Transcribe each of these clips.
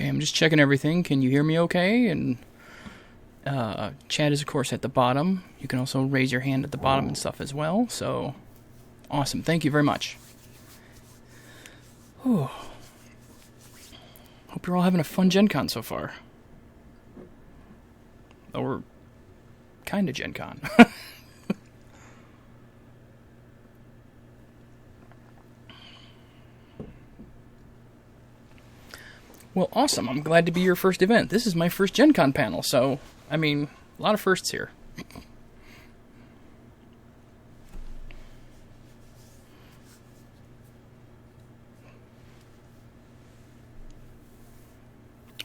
Okay, I'm just checking everything. Can you hear me okay? And chat is, of course, at the bottom. You can also raise your hand at the bottom and stuff as well. So, awesome. Thank you very much. Whew. Hope you're all having a fun GenCon so far. Or kind of GenCon. Well, awesome. I'm glad to be your first event. This is my first GenCon panel, so, I mean, a lot of firsts here.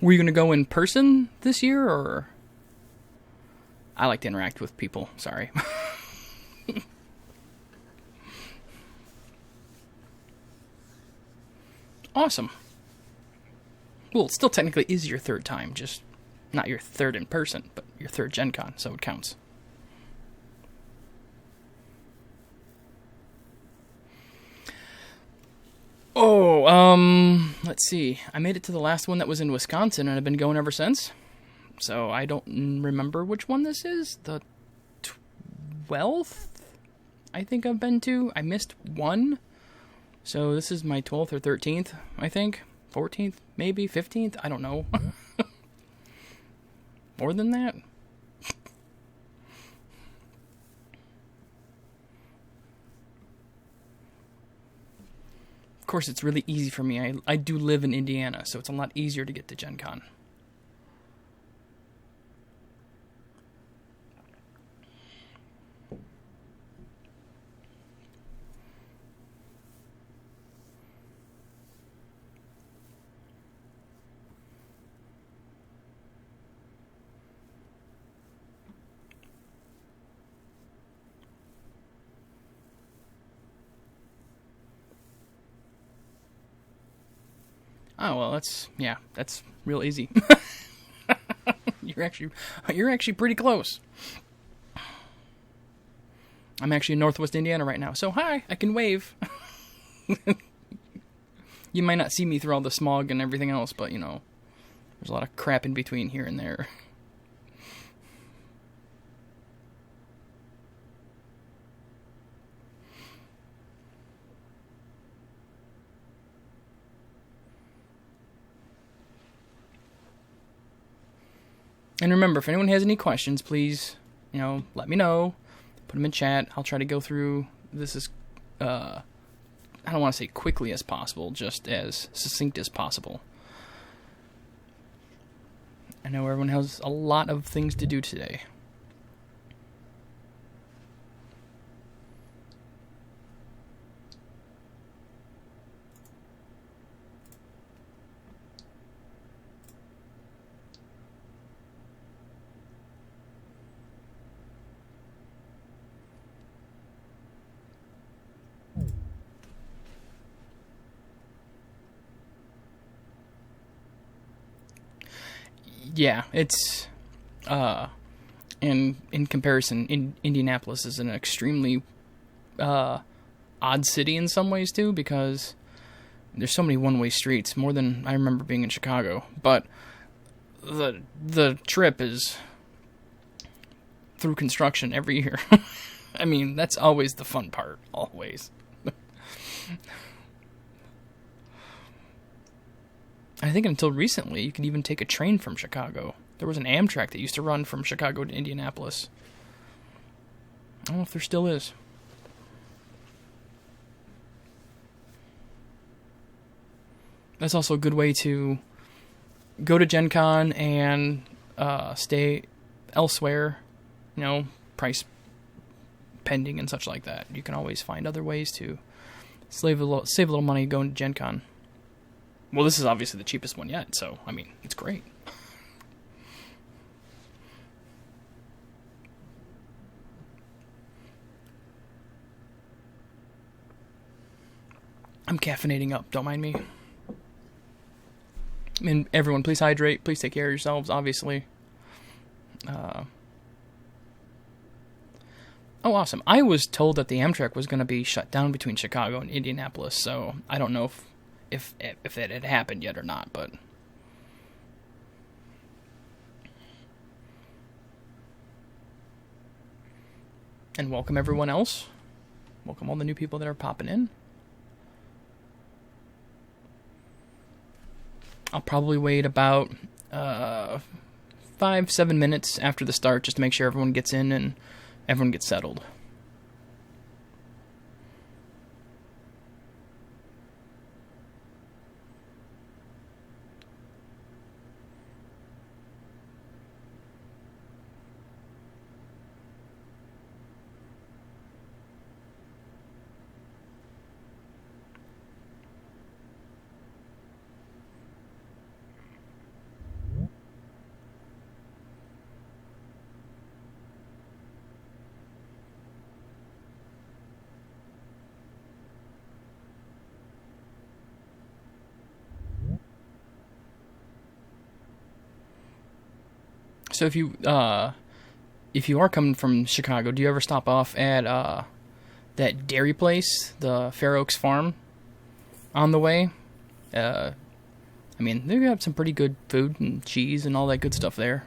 Were you going to go in person this year, or... I like to interact with people, sorry. Awesome. Well, it still technically is your third time, just not your third in person, but your third GenCon, so it counts. Oh, let's see. I made it to the last one that was in Wisconsin, and I've been going ever since. So I don't remember which one this is. The 12th, I think I've been to. I missed one. So this is my 12th or 13th, I think. 14th, maybe 15th. I don't know. More than that? Of course, it's really easy for me. I do live in Indiana, so it's a lot easier to get to GenCon. Oh, well, that's real easy. You're actually pretty close. I'm actually in Northwest Indiana right now, so hi, I can wave. You might not see me through all the smog and everything else, but, you know, there's a lot of crap in between here and there. And remember, if anyone has any questions, please, you know, let me know. Put them in chat. I'll try to go through this as, I don't want to say quickly as possible, just as succinct as possible. I know everyone has a lot of things to do today. Yeah, it's, in comparison, Indianapolis is an extremely, odd city in some ways, too, because there's so many one-way streets, more than I remember being in Chicago, but the trip is through construction every year. I mean, that's always the fun part, always. I think until recently, you could even take a train from Chicago. There was an Amtrak that used to run from Chicago to Indianapolis. I don't know if there still is. That's also a good way to go to GenCon and stay elsewhere, you know, price pending and such like that. You can always find other ways to save a little money going to GenCon. Well, this is obviously the cheapest one yet, so, I mean, it's great. I'm caffeinating up, don't mind me. And everyone, please hydrate, please take care of yourselves, obviously. Oh, awesome. I was told that the Amtrak was going to be shut down between Chicago and Indianapolis, so I don't know if it had happened yet or not, but And welcome everyone else. Welcome all the new people that are popping in. I'll probably wait about 5-7 minutes after the start just to make sure everyone gets in and everyone gets settled. So if you are coming from Chicago, do you ever stop off at that dairy place, the Fair Oaks Farm, on the way? I mean, they got some pretty good food and cheese and all that good stuff there.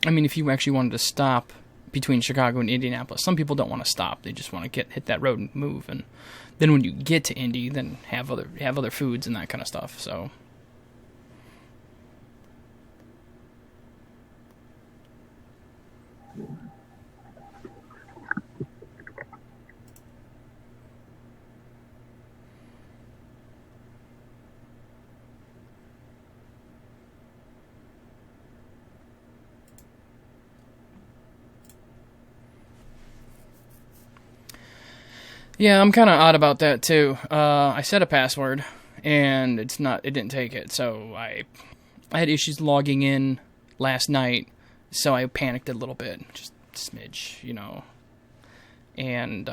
I mean, if you actually wanted to stop between Chicago and Indianapolis, some people don't want to stop. They just want to hit that road and move. And then when you get to Indy, then have other foods and that kind of stuff. So. Yeah, I'm kind of odd about that too. I set a password, and it didn't take it. So I had issues logging in last night, so I panicked a little bit, just a smidge, and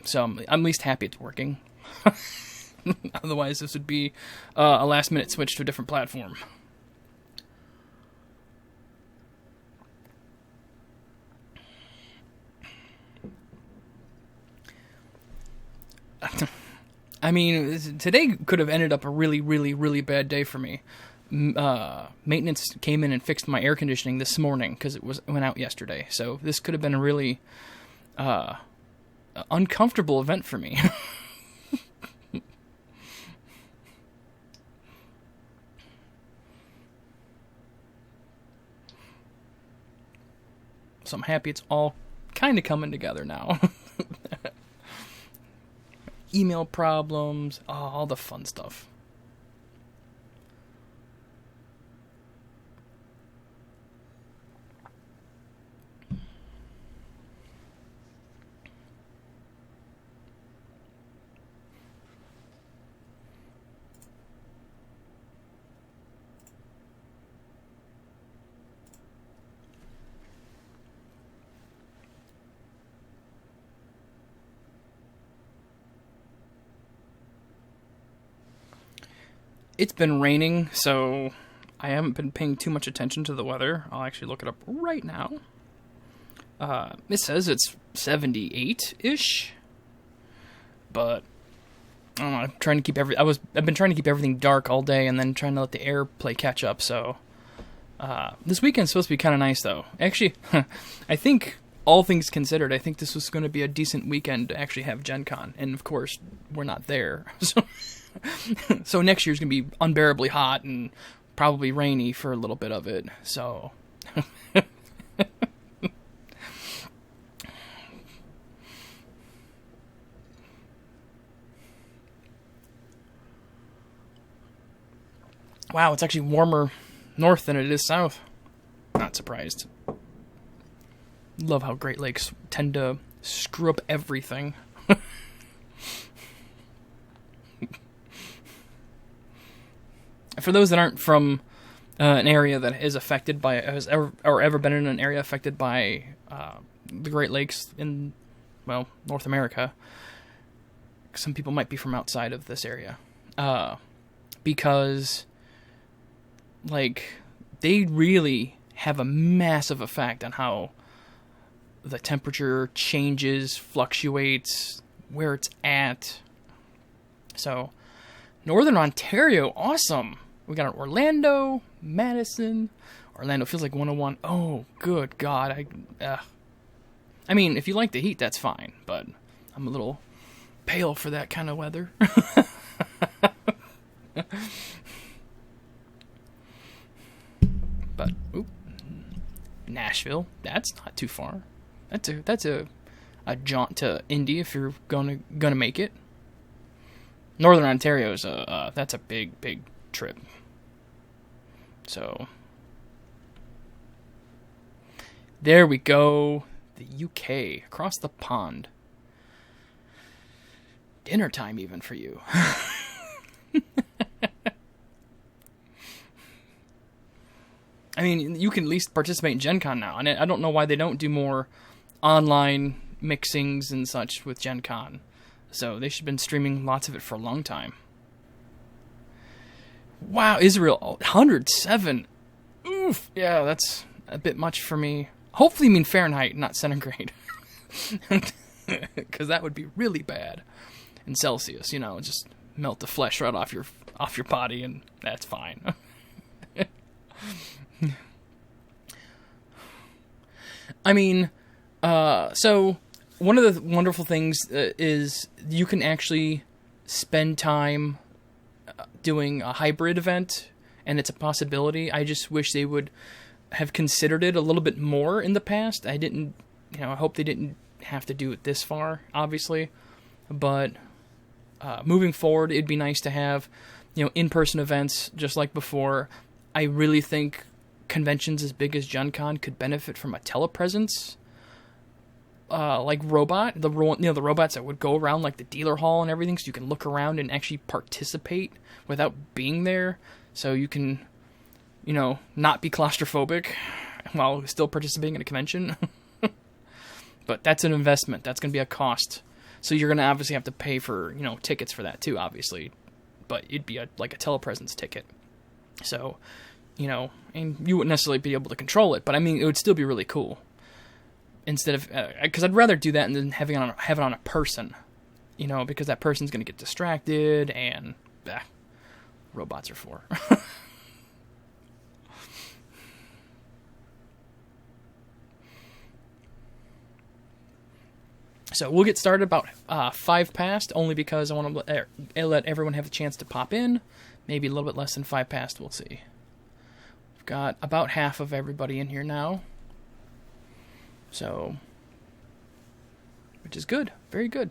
so I'm at least happy it's working. Otherwise, this would be a last-minute switch to a different platform. I mean, today could have ended up a really, really, really bad day for me. Maintenance came in and fixed my air conditioning this morning because it went out yesterday. So this could have been a really uncomfortable event for me. So I'm happy it's all kind of coming together now. Email problems, all the fun stuff. It's been raining, so I haven't been paying too much attention to the weather. I'll actually look it up right now. It says it's 78-ish, but I don't know. I'm trying to keep I've been trying to keep everything dark all day, and then trying to let the airplay catch up. So this weekend's supposed to be kind of nice, though. Actually, I think all things considered, I think this was going to be a decent weekend to actually have GenCon, and of course, we're not there. So next year's going to be unbearably hot and probably rainy for a little bit of it. So wow, it's actually warmer north than it is south. Not surprised. Love how Great Lakes tend to screw up everything. For those that aren't from an area that is affected by, has ever been in an area affected by the Great Lakes in, well, North America, some people might be from outside of this area, because, like, they really have a massive effect on how the temperature changes, fluctuates, where it's at. So, Northern Ontario, awesome. We got Orlando, Madison. Orlando feels like 101. Oh, good God. I mean, if you like the heat, that's fine, but I'm a little pale for that kind of weather. But, Nashville, that's not too far. That's a jaunt to Indy if you're gonna make it. Northern Ontario is that's a big trip. So there we go, the UK across the pond. Dinner time even for you. I mean, you can at least participate in GenCon now, and I don't know why they don't do more online mixings and such with GenCon. So they should have been streaming lots of it for a long time. Wow, Israel, 107. Oof, yeah, that's a bit much for me. Hopefully you mean Fahrenheit, not centigrade. Because that would be really bad. In Celsius, just melt the flesh right off your body, and that's fine. I mean, so one of the wonderful things is you can actually spend time doing a hybrid event, and it's a possibility. I just wish they would have considered it a little bit more in the past. I hope they didn't have to do it this far, obviously, but moving forward, it'd be nice to have, in-person events just like before. I really think conventions as big as GenCon could benefit from a telepresence, like the robots that would go around like the dealer hall and everything, so you can look around and actually participate without being there, so you can, not be claustrophobic while still participating in a convention. But that's an investment. That's going to be a cost. So you're going to obviously have to pay for, tickets for that too, obviously. But it'd be like a telepresence ticket. So, and you wouldn't necessarily be able to control it, but I mean, it would still be really cool. Instead of, because I'd rather do that than have it on a person, because that person's going to get distracted, and robots are for. So we'll get started about 5 past, only because I want to let everyone have a chance to pop in. Maybe a little bit less than 5 past, we'll see. We've got about half of everybody in here now. So, which is good. Very good.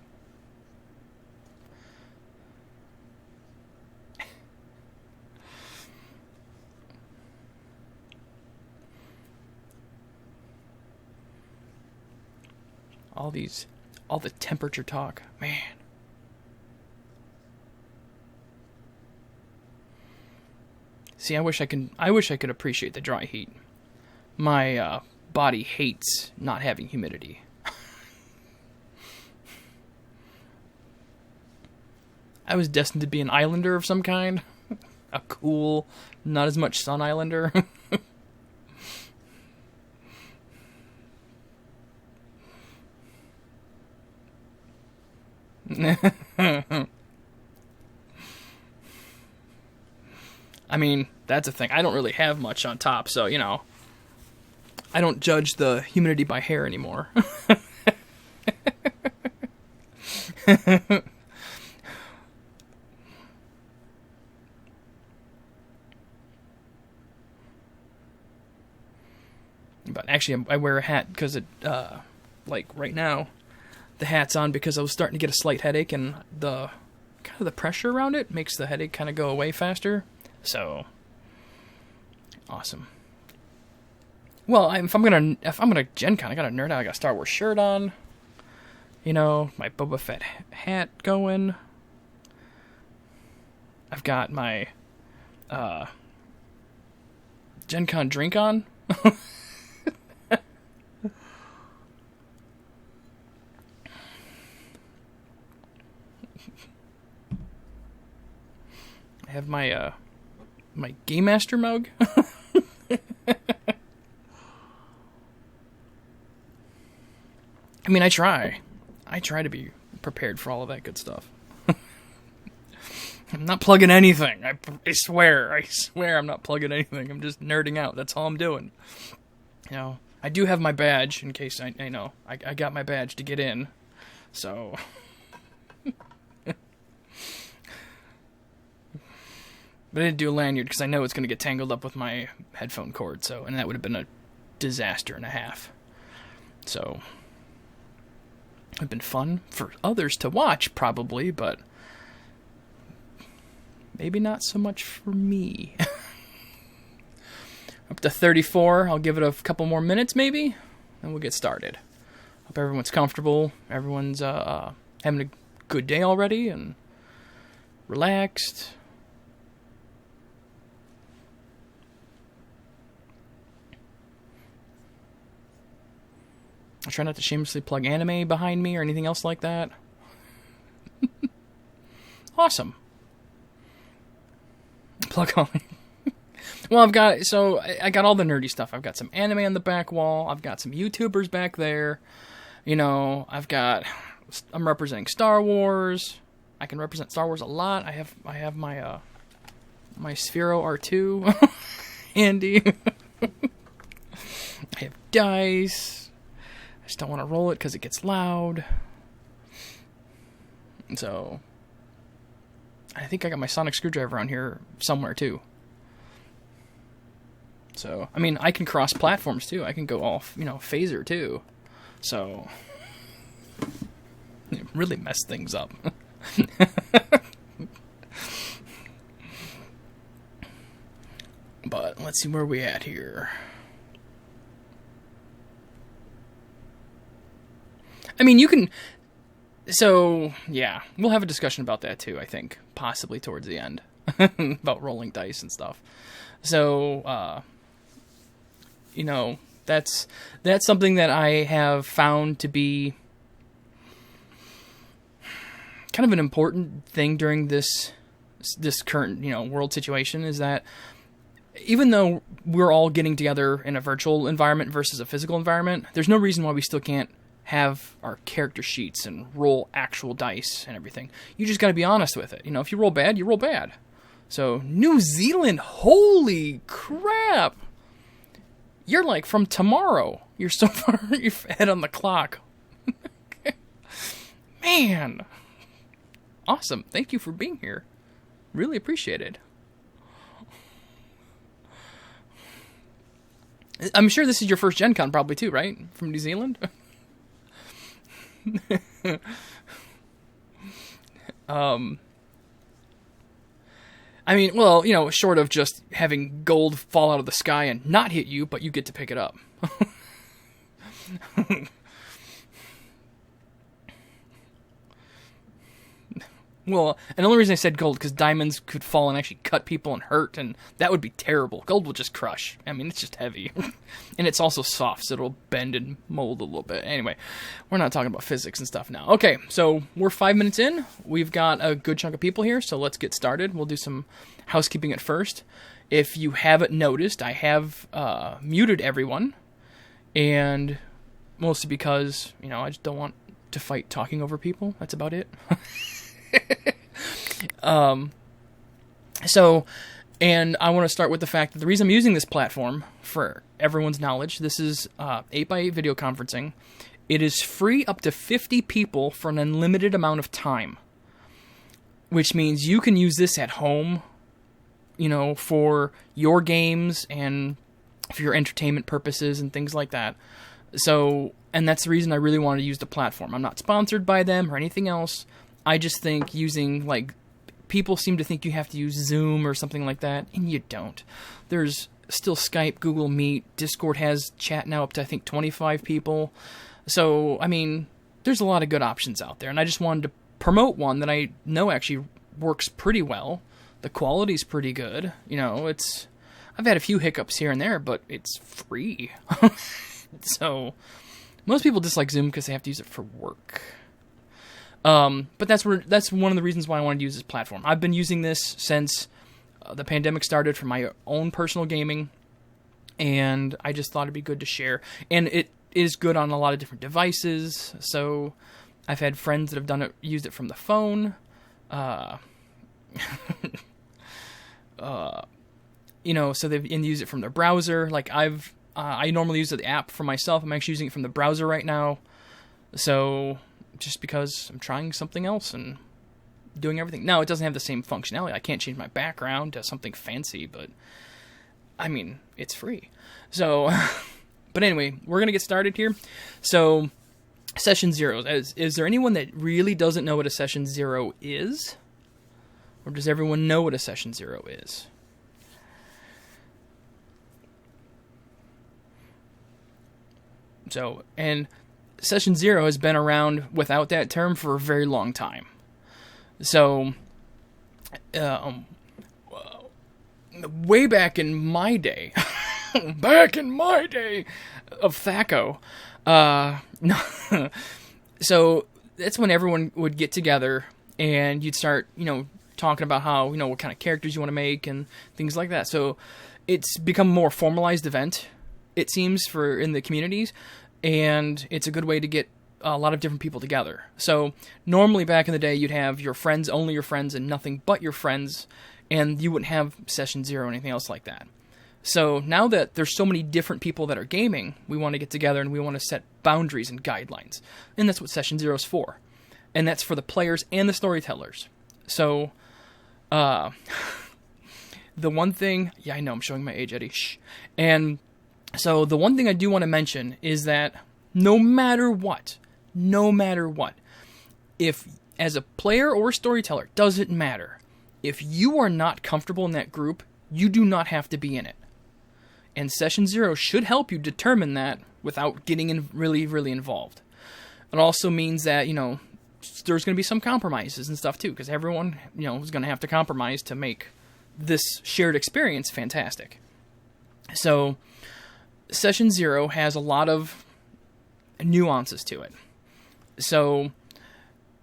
All the temperature talk, man. See, I wish I could appreciate the dry heat. My body hates not having humidity. I was destined to be an islander of some kind. A cool, not as much sun islander. I mean, that's a thing. I don't really have much on top, so, I don't judge the humidity by hair anymore. But actually, I wear a hat because it, like right now, the hat's on because I was starting to get a slight headache, and the pressure around it makes the headache kind of go away faster. So, awesome. Well, if I'm gonna GenCon, I gotta nerd out. I got a Star Wars shirt on. My Boba Fett hat going. I've got my GenCon drink on. I have my my Game Master mug. I mean, I try to be prepared for all of that good stuff. I'm not plugging anything. I swear I'm not plugging anything. I'm just nerding out. That's all I'm doing. You know, I do have my badge in case I know. I got my badge to get in. So. But I didn't do a lanyard because I know it's going to get tangled up with my headphone cord. So, and that would have been a disaster and a half. So. It'd been fun for others to watch, probably, but maybe not so much for me. Up to 34. I'll give it a couple more minutes, maybe, and we'll get started. Hope everyone's comfortable. Everyone's having a good day already and relaxed. I try not to shamelessly plug anime behind me or anything else like that. Awesome. Plug on. Well, I got all the nerdy stuff. I've got some anime on the back wall. I've got some YouTubers back there. You know, I'm representing Star Wars. I can represent Star Wars a lot. I have my my Sphero R2 handy. I have dice. I just don't want to roll it because it gets loud. So, I think I got my sonic screwdriver on here somewhere too. So, I mean, I can cross platforms too. I can go all, phaser too. So, it really messed things up. But let's see where we at here. I mean, you can... So, yeah, we'll have a discussion about that too, I think. Possibly towards the end. About rolling dice and stuff. So, that's something that I have found to be kind of an important thing during this current, world situation, is that even though we're all getting together in a virtual environment versus a physical environment, there's no reason why we still can't have our character sheets and roll actual dice and everything. You just got to be honest with it. If you roll bad, you roll bad. So, New Zealand, holy crap! You're like from tomorrow. You're so far ahead on the clock. Man! Awesome. Thank you for being here. Really appreciate it. I'm sure this is your first GenCon probably too, right? From New Zealand? I mean, well, short of just having gold fall out of the sky and not hit you, but you get to pick it up. Well, and the only reason I said gold, because diamonds could fall and actually cut people and hurt, and that would be terrible. Gold will just crush. I mean, it's just heavy. And it's also soft, so it'll bend and mold a little bit. Anyway, we're not talking about physics and stuff now. Okay, so we're 5 minutes in. We've got a good chunk of people here, so let's get started. We'll do some housekeeping at first. If you haven't noticed, I have muted everyone, and mostly because, I just don't want to fight talking over people. That's about it. And I want to start with the fact that the reason I'm using this platform, for everyone's knowledge, this is 8x8 video conferencing. It is free up to 50 people for an unlimited amount of time, which means you can use this at home, for your games and for your entertainment purposes and things like that. So, and that's the reason I really wanted to use the platform. I'm not sponsored by them or anything else. I just think using, people seem to think you have to use Zoom or something like that, and you don't. There's still Skype, Google Meet, Discord has chat now up to, I think, 25 people. So, I mean, there's a lot of good options out there, and I just wanted to promote one that I know actually works pretty well. The quality's pretty good. You know, I've had a few hiccups here and there, but it's free. So most people dislike Zoom because they have to use it for work. But that's one of the reasons why I wanted to use this platform. I've been using this since the pandemic started for my own personal gaming, and I just thought it'd be good to share. And it is good on a lot of different devices. So I've had friends that have used it from the phone. You know, so they've used it from their browser. Like I normally use the app for myself. I'm actually using it from the browser right now. So just because I'm trying something else and doing everything. Now, it doesn't have the same functionality. I can't change my background to something fancy, but I mean, it's free. So, but anyway, we're going to get started here. So, Session 0. Is there anyone that really doesn't know what a Session 0 is? Or does everyone know what a Session 0 is? So, and Session 0 has been around without that term for a very long time. So, way back in my day, of THACO, so that's when everyone would get together and you'd start, talking about how, what kind of characters you want to make and things like that. So it's become a more formalized event, it seems, in the communities, and it's a good way to get a lot of different people together. So normally back in the day, you'd have your friends, only your friends, and nothing but your friends, and you wouldn't have Session 0 or anything else like that. So now that there's so many different people that are gaming, we want to get together and we want to set boundaries and guidelines. And that's what Session 0 is for. And that's for the players and the storytellers. So, the one thing... Yeah, I know, I'm showing my age, Eddie. Shh. And so the one thing I do want to mention is that no matter what, if as a player or storyteller, doesn't matter. If you are not comfortable in that group, you do not have to be in it. And Session 0 should help you determine that without getting really, really involved. It also means that, there's going to be some compromises and stuff too, because everyone, is going to have to compromise to make this shared experience fantastic. So, Session 0 has a lot of nuances to it. So,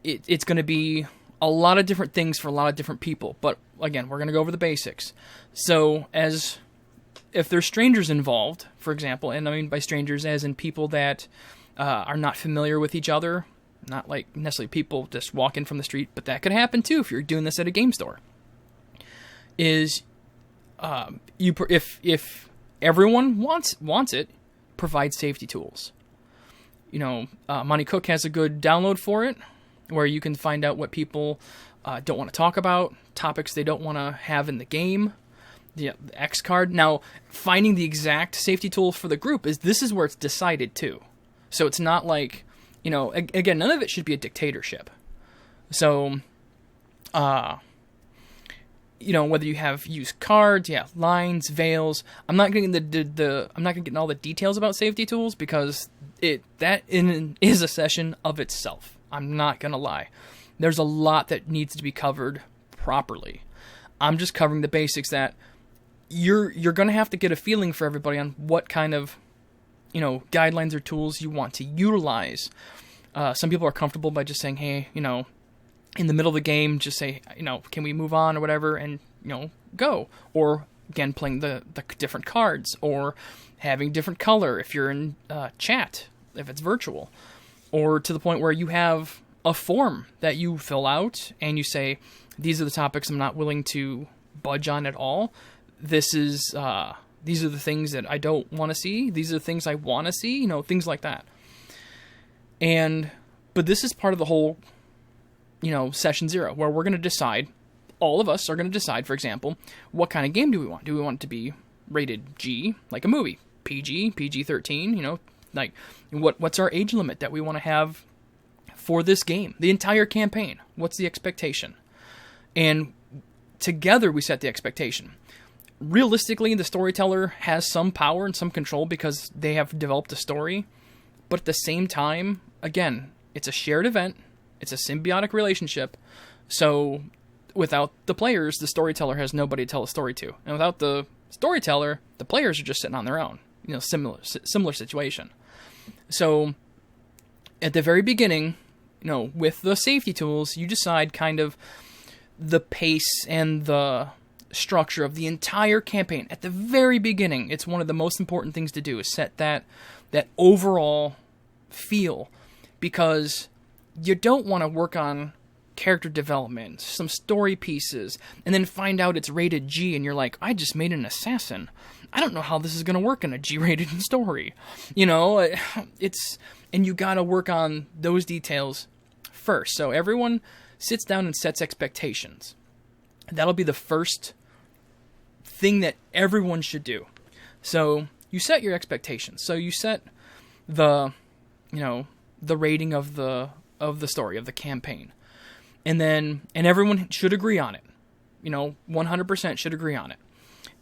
it's going to be a lot of different things for a lot of different people. But, again, we're going to go over the basics. So, if there's strangers involved, for example, and I mean by strangers as in people that are not familiar with each other, not like necessarily people just walking from the street, but that could happen too if you're doing this at a game store, if everyone wants it, provide safety tools. Monty Cook has a good download for it, where you can find out what people don't want to talk about, topics they don't want to have in the game. The X card. Now, finding the exact safety tool for the group this is where it's decided too. So it's not like, again, none of it should be a dictatorship. So, whether you have used cards, lines, veils. I'm not getting I'm not gonna get into all the details about safety tools because that is a session of itself. I'm not gonna lie. There's a lot that needs to be covered properly. I'm just covering the basics that you're going to have to get a feeling for everybody on what kind of, guidelines or tools you want to utilize. Some people are comfortable by just saying, hey, in the middle of the game, just say, can we move on or whatever, and, go. Or, again, playing the different cards, or having different color if you're in chat, if it's virtual. Or to the point where you have a form that you fill out, and you say, these are the topics I'm not willing to budge on at all. These are the things that I don't want to see. These are the things I want to see, things like that. But this is part of the whole, Session 0, where we're going to decide, all of us are going to decide, for example, what kind of game do we want? Do we want it to be rated G, like a movie? PG, PG-13, like, what's our age limit that we want to have for this game? The entire campaign. What's the expectation? And together we set the expectation. Realistically, the storyteller has some power and some control because they have developed a story. But at the same time, again, it's a shared event. It's a symbiotic relationship. So without the players, the storyteller has nobody to tell a story to. And without the storyteller, the players are just sitting on their own. Similar situation. So at the very beginning, with the safety tools, you decide kind of the pace and the structure of the entire campaign. At the very beginning, it's one of the most important things to do is set that overall feel, because you don't want to work on character development, some story pieces, and then find out it's rated G and you're like, I just made an assassin. I don't know how this is going to work in a G-rated story. And you got to work on those details first. So everyone sits down and sets expectations. That'll be the first thing that everyone should do. So you set your expectations. So you set the rating of the story, of the campaign. And everyone should agree on it. 100% should agree on it.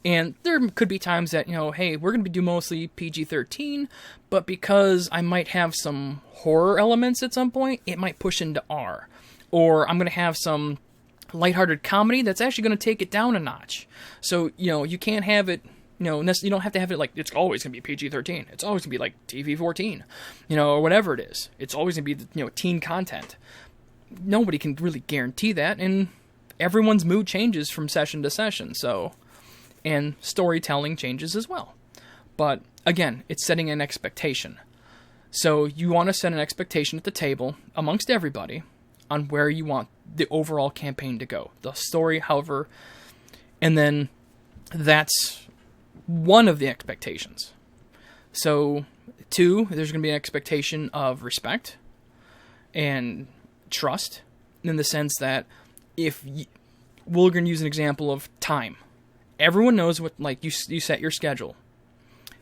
And there could be times that, hey, we're going to do mostly PG-13, but because I might have some horror elements at some point, it might push into R. Or I'm going to have some lighthearted comedy that's actually going to take it down a notch. So, you can't have it, you don't have to have it like, it's always going to be PG-13. It's always going to be like TV-14, or whatever it is. It's always going to be, teen content. Nobody can really guarantee that, and everyone's mood changes from session to session, and storytelling changes as well. But again, it's setting an expectation. So you want to set an expectation at the table amongst everybody on where you want the overall campaign to go. The story, however, and then that's one of the expectations. So 2, there's going to be an expectation of respect and trust, in the sense that we're going to use an example of time. Everyone knows what, you set your schedule.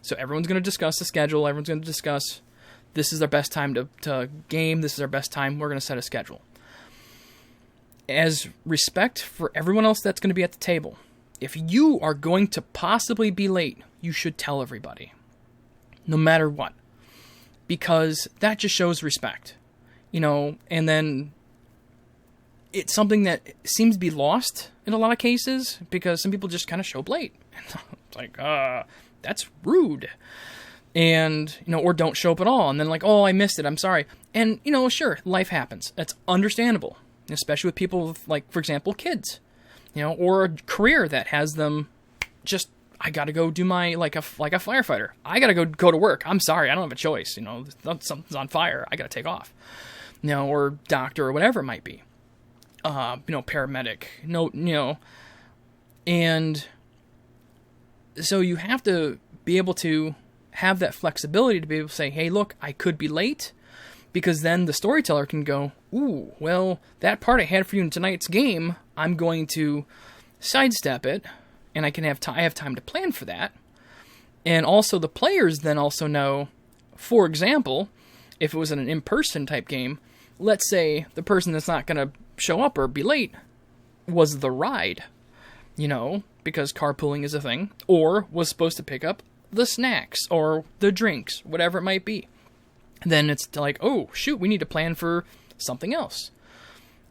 So everyone's going to discuss the schedule. Everyone's going to discuss, this is our best time to game. This is our best time. We're going to set a schedule. As respect for everyone else that's going to be at the table, if you are going to possibly be late, you should tell everybody. No matter what. Because that just shows respect. And then it's something that seems to be lost in a lot of cases, because some people just kind of show up late. It's like, that's rude. And, or don't show up at all. And then oh, I missed it. I'm sorry. And, sure, life happens. That's understandable. Especially with people with, for example, kids. Or a career that has them just, I gotta go do my, like a firefighter. I gotta go to work. I'm sorry, I don't have a choice. Something's on fire. I gotta take off. Or doctor or whatever it might be. Paramedic. And so you have to be able to have that flexibility to be able to say, hey, look, I could be late, because then the storyteller can go, ooh, well, that part I had for you in tonight's game, I'm going to sidestep it, and I have time to plan for that. And also the players then also know, for example, if it was an in-person type game, let's say the person that's not going to show up or be late was the ride, because carpooling is a thing, or was supposed to pick up the snacks or the drinks, whatever it might be. Then it's oh, shoot, we need to plan for something else.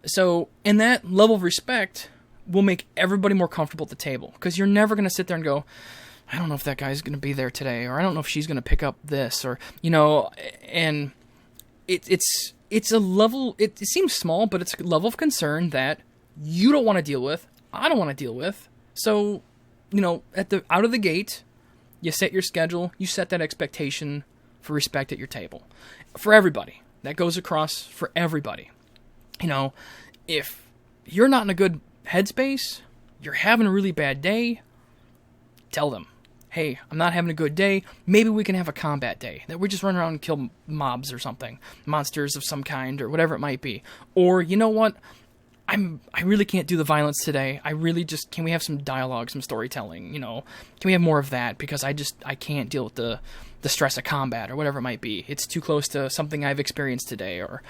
So, and that level of respect will make everybody more comfortable at the table, because you're never going to sit there and go, I don't know if that guy's going to be there today, or I don't know if she's going to pick up this, or, and it's a level, it seems small, but it's a level of concern that you don't want to deal with, I don't want to deal with. So, out of the gate, you set your schedule, you set that expectation for respect at your table. For everybody. That goes across for everybody. If you're not in a good headspace, you're having a really bad day, tell them, hey, I'm not having a good day. Maybe we can have a combat day, that we just run around and kill mobs or something, monsters of some kind, or whatever it might be. Or, you know what? I really can't do the violence today. Can we have some dialogue, some storytelling, Can we have more of that? Because I can't deal with the stress of combat, or whatever it might be. It's too close to something I've experienced today, or,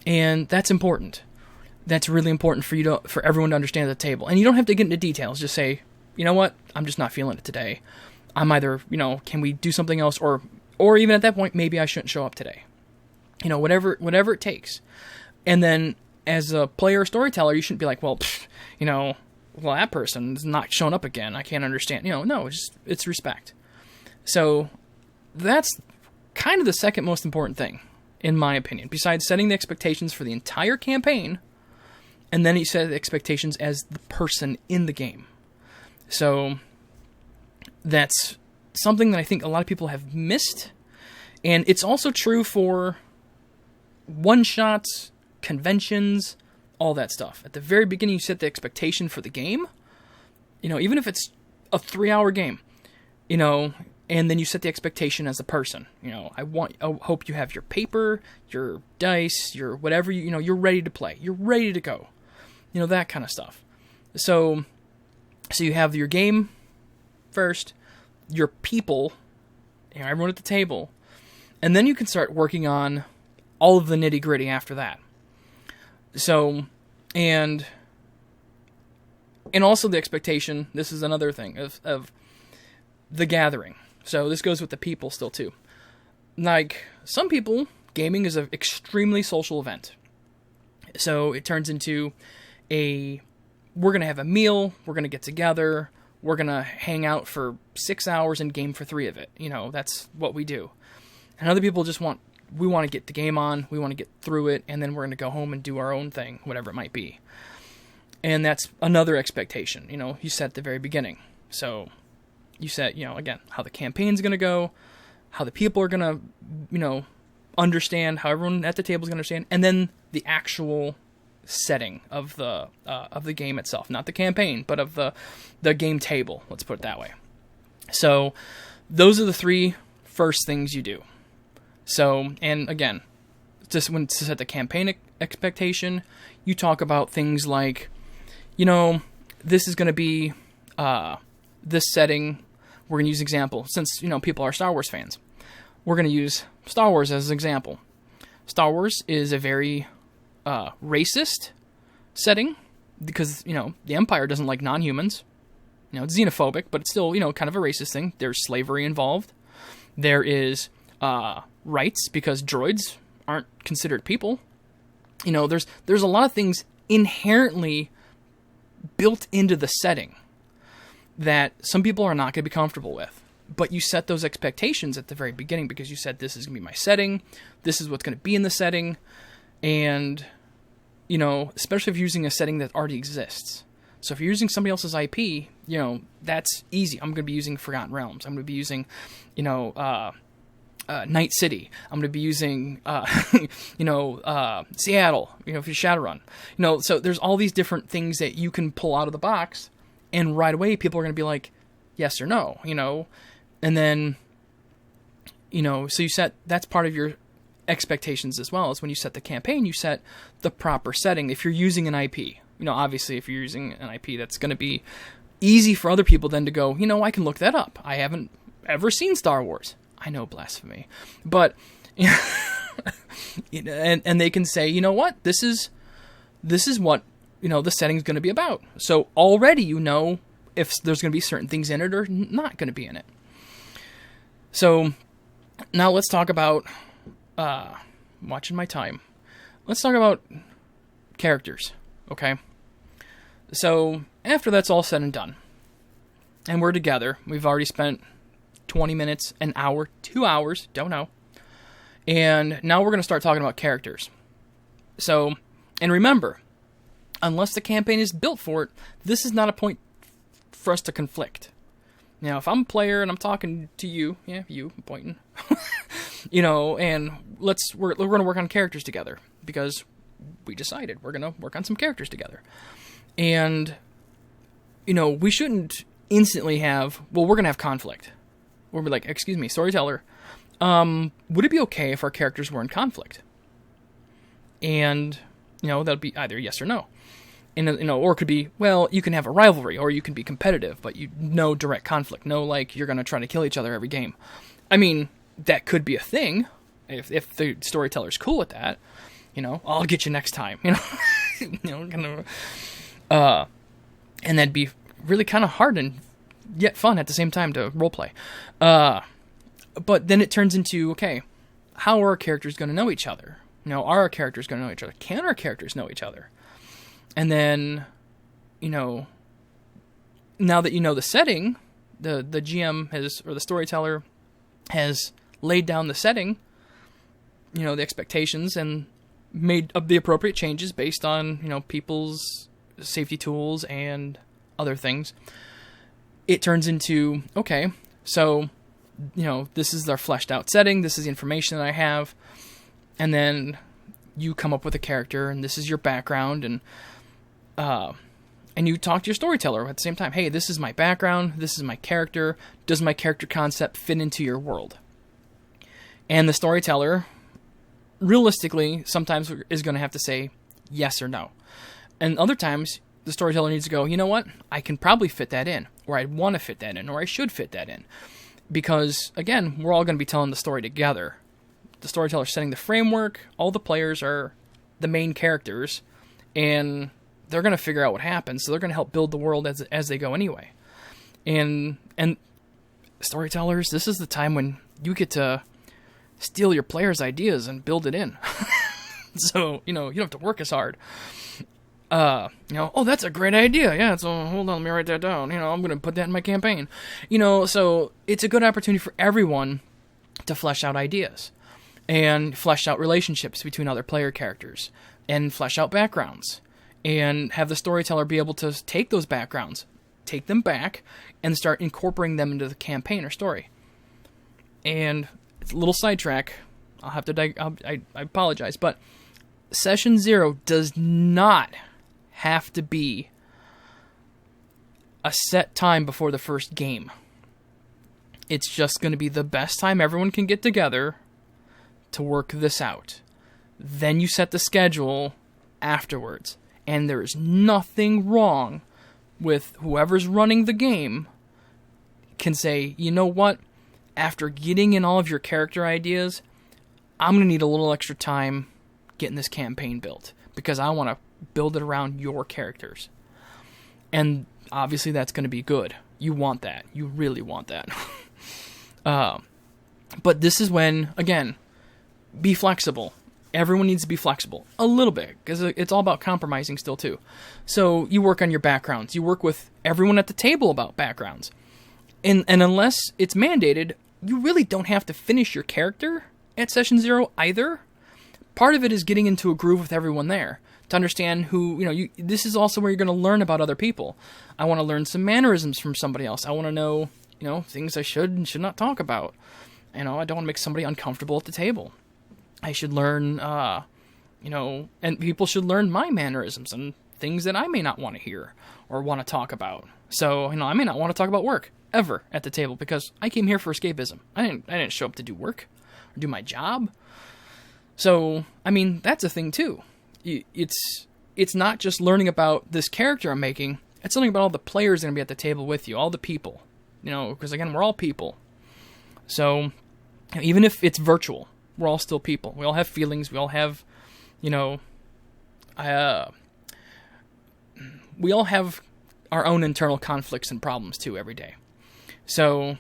and that's important. That's really important for everyone to understand at the table. And you don't have to get into details. Just say, you know what? I'm just not feeling it today. I'm either, can we do something else? Or even at that point, maybe I shouldn't show up today. Whatever it takes. And then as a player or storyteller, you shouldn't be like, well, well, that person's not showing up again. I can't understand. No, it's respect. So that's kind of the second most important thing, in my opinion, besides setting the expectations for the entire campaign, and then you set the expectations as the person in the game. So that's something that I think a lot of people have missed, and it's also true for one-shots, conventions, all that stuff. At the very beginning, you set the expectation for the game, even if it's a 3-hour game, and then you set the expectation as a person. I hope you have your paper, your dice, your whatever, you're ready to play. You're ready to go. That kind of stuff. So you have your game first, your people, everyone at the table, and then you can start working on all of the nitty-gritty after that. So, and also the expectation, this is another thing, of the gathering. So this goes with the people still too. Like, some people, gaming is an extremely social event. So it turns into we're going to have a meal, we're going to get together, we're going to hang out for 6 hours and game for 3 of it. That's what we do. And other people just we want to get the game on, we want to get through it, and then we're going to go home and do our own thing, whatever it might be. And that's another expectation, you set at the very beginning. So you set, again, how the campaign's going to go, how the people are going to, understand, how everyone at the table is going to understand, and then the actual setting of the game itself. Not the campaign, but of the game table, let's put it that way. So those are the 3 first things you do. So, and again, just when to set the campaign expectation, you talk about things like, this is going to be this setting. We're going to use example, since, people are Star Wars fans. We're going to use Star Wars as an example. Star Wars is a very racist setting because, the Empire doesn't like non-humans. It's xenophobic, but it's still, kind of a racist thing. There's slavery involved. There is rights because droids aren't considered people. There's a lot of things inherently built into the setting that some people are not going to be comfortable with. But you set those expectations at the very beginning because you said, this is going to be my setting, this is what's going to be in the setting, and, especially if you're using a setting that already exists. So if you're using somebody else's IP, that's easy. I'm going to be using Forgotten Realms. I'm going to be using, Night City. I'm going to be using, Seattle, if you're Shadowrun. So there's all these different things that you can pull out of the box, and right away people are going to be like, yes or no, and then, so you set, that's part of your expectations as well, as when you set the campaign, you set the proper setting. If you're using an IP, obviously if you're using an IP, that's going to be easy for other people then to go, I can look that up. I haven't ever seen Star Wars. I know, blasphemy. But, and they can say, what, this is what, the setting's going to be about. So already if there's going to be certain things in it or not going to be in it. So now let's talk about, watching my time. Let's talk about characters, okay? So after that's all said and done, and we're together, we've already spent 20 minutes, an hour, 2 hours, don't know. And now we're going to start talking about characters. So, and remember, unless the campaign is built for it, this is not a point for us to conflict. Now, if I'm a player and I'm talking to you, I'm pointing, and we're going to work on characters together because we decided we're going to work on some characters together. And, we shouldn't instantly we're going to have conflict. We'll be like, excuse me, storyteller, would it be okay if our characters were in conflict? And, that'll be either yes or no. And, or it could be, well, you can have a rivalry, or you can be competitive, but no direct conflict. No, you're going to try to kill each other every game. I mean, that could be a thing, if the storyteller's cool with that. I'll get you next time, and that'd be really kind of hard and yet fun at the same time to roleplay. But then it turns into, okay, how are our characters going to know each other? You know, are our characters going to know each other? Can our characters know each other? And then, you know, now that you know the setting, the GM has, or the storyteller has laid down the setting, you know, the expectations, and made the appropriate changes based on, you know, people's safety tools and other things. It turns into, okay, so, you know, this is our fleshed out setting, this is the information that I have, and then you come up with a character, and this is your background, and you talk to your storyteller at the same time. Hey, this is my background, this is my character, does my character concept fit into your world? And the storyteller, realistically, sometimes is going to have to say yes or no. And other times, the storyteller needs to go, you know what, I can probably fit that in, or I want to fit that in, or I should fit that in. Because, again, we're all going to be telling the story together. The storyteller's setting the framework, all the players are the main characters, and they're going to figure out what happens, so they're going to help build the world as they go anyway. And storytellers, this is the time when you get to steal your players' ideas and build it in. So, you know, you don't have to work as hard. You know, oh, that's a great idea. Yeah, so hold on, let me write that down. You know, I'm going to put that in my campaign. You know, so it's a good opportunity for everyone to flesh out ideas and flesh out relationships between other player characters and flesh out backgrounds and have the storyteller be able to take those backgrounds, take them back, and start incorporating them into the campaign or story. And it's a little sidetrack. I'll have to I apologize, but Session 0 does not have to be a set time before the first game. It's just going to be the best time everyone can get together to work this out. Then you set the schedule afterwards. And there is nothing wrong with whoever's running the game can say, you know what, after getting in all of your character ideas, I'm going to need a little extra time getting this campaign built, because I want to build it around your characters. And obviously that's going to be good. You want that. You really want that. But this is when, again, be flexible. Everyone needs to be flexible a little bit, because it's all about compromising still too. So you work on your backgrounds. You work with everyone at the table about backgrounds. And unless it's mandated, you really don't have to finish your character at Session 0 either. Part of it is getting into a groove with everyone there to understand who, you know, this is also where you're going to learn about other people. I want to learn some mannerisms from somebody else. I want to know, you know, things I should and should not talk about. You know, I don't want to make somebody uncomfortable at the table. I should learn, you know, and people should learn my mannerisms and things that I may not want to hear or want to talk about. So, you know, I may not want to talk about work ever at the table, because I came here for escapism. I didn't show up to do work or do my job. So, I mean, that's a thing too. It's not just learning about this character I'm making. It's learning about all the players that are going to be at the table with you, all the people. You know, because again, we're all people. So, even if it's virtual, we're all still people. We all have feelings. We all have, you know, we all have our own internal conflicts and problems too every day. So,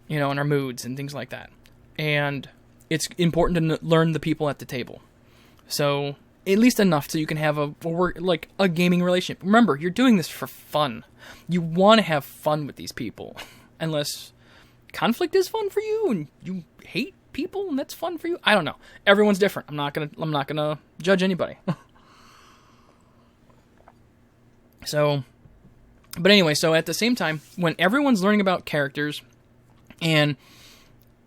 you know, and our moods and things like that. And it's important to learn the people at the table. So, at least enough so you can have a gaming relationship. Remember, you're doing this for fun. You want to have fun with these people. Unless conflict is fun for you and you hate people and that's fun for you. I don't know. Everyone's different. I'm not gonna judge anybody. So, but anyway, so at the same time, when everyone's learning about characters and,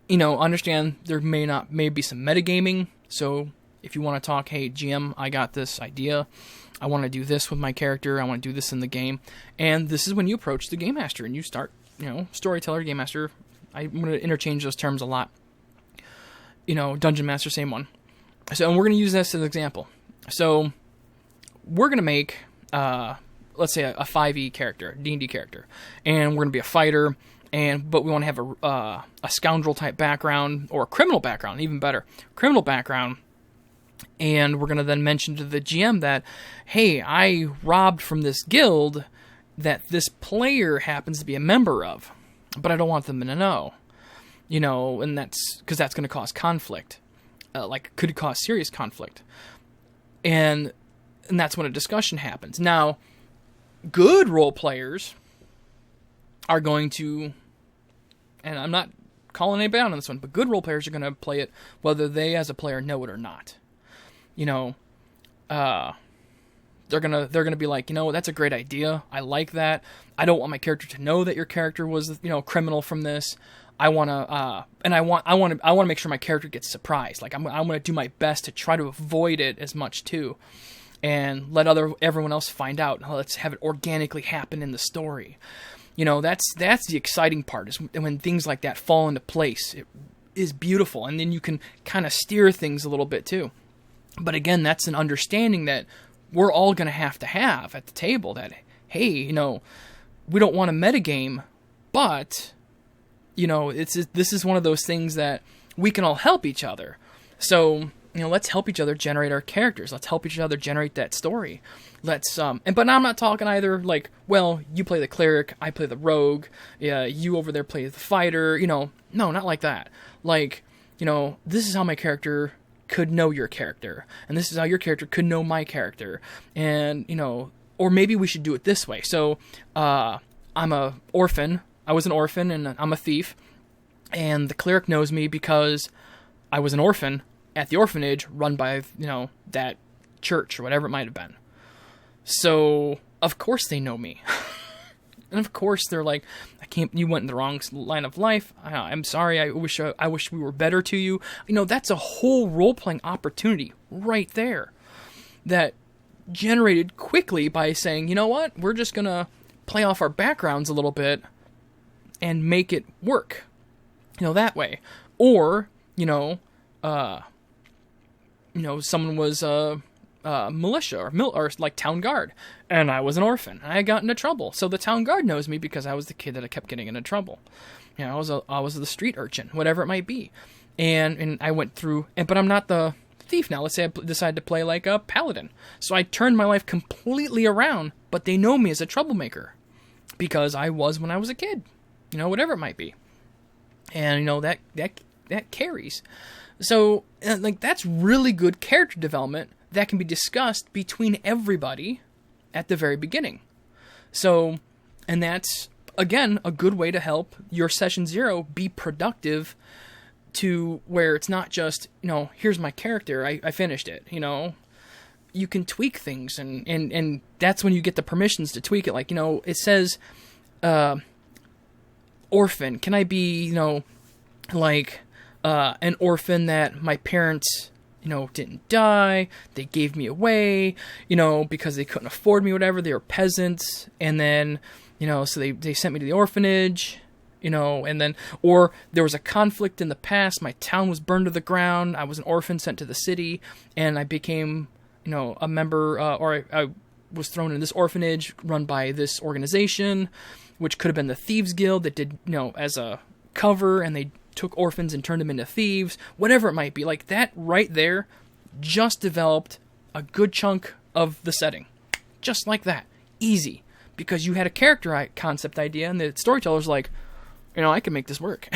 you know, understand there may be some metagaming. So if you want to talk, hey, GM, I got this idea. I want to do this with my character. I want to do this in the game. And this is when you approach the Game Master and you start, you know, storyteller, Game Master. I'm going to interchange those terms a lot. You know, Dungeon Master, same one. So, and we're going to use this as an example. So we're going to make, let's say, a 5e character, D&D character. And we're going to be a fighter. But we want to have a scoundrel type background, or a criminal background, even better. Criminal background. And we're going to then mention to the GM that, hey, I robbed from this guild that this player happens to be a member of, but I don't want them to know, you know, and that's because that's going to cause conflict. like could cause serious conflict. And that's when a discussion happens. Now, good role players are going to, and I'm not calling anybody out on this one, but good role players are going to play it whether they as a player know it or not. You know, they're gonna be like, you know, that's a great idea. I like that. I don't want my character to know that your character was, you know, criminal from this. I want to make sure my character gets surprised. Like I'm going to do my best to try to avoid it as much too, and let everyone else find out. Let's have it organically happen in the story. You know, that's the exciting part, is when things like that fall into place. It is beautiful, and then you can kind of steer things a little bit too. But again, that's an understanding that we're all going to have at the table, that, hey, you know, we don't want a metagame, but, you know, this is one of those things that we can all help each other. So, you know, let's help each other generate our characters. Let's help each other generate that story. But I'm not talking either like, well, you play the cleric, I play the rogue, you over there play the fighter, you know, no, not like that. Like, you know, this is how my character could know your character, and this is how your character could know my character, and, you know, or maybe we should do it this way. So, I'm a orphan. I was an orphan, and I'm a thief, and the cleric knows me because I was an orphan at the orphanage run by, you know, that church or whatever it might have been. So, of course they know me. And of course they're like, you went in the wrong line of life. I'm sorry. I wish we were better to you. You know, that's a whole role-playing opportunity right there that generated quickly by saying, you know what? We're just going to play off our backgrounds a little bit and make it work, you know, that way. Or, someone was militia or like town guard, and I was an orphan. I got into trouble, so the town guard knows me because I was the kid that I kept getting into trouble. You know, I was the street urchin, whatever it might be, and I went through. But I'm not the thief now. Let's say I decided to play like a paladin, so I turned my life completely around. But they know me as a troublemaker because I was when I was a kid. You know, whatever it might be, and you know that carries. So like that's really good character development that can be discussed between everybody at the very beginning. So, and that's, again, a good way to help your session 0 be productive, to where it's not just, you know, here's my character, I finished it, you know. You can tweak things, and that's when you get the permissions to tweak it. Like, you know, it says, orphan. Can I be, you know, like, an orphan that my parents, you know, didn't die, they gave me away, you know, because they couldn't afford me, whatever, they were peasants, and then, you know, so they sent me to the orphanage, you know, and then, or there was a conflict in the past, my town was burned to the ground, I was an orphan sent to the city, and I became, you know, a member, or I was thrown in this orphanage run by this organization, which could have been the Thieves Guild that did, you know, as a cover, and they took orphans and turned them into thieves, whatever it might be. Like, that right there just developed a good chunk of the setting. Just like that. Easy. Because you had a character concept idea, and the storyteller's like, you know, I can make this work.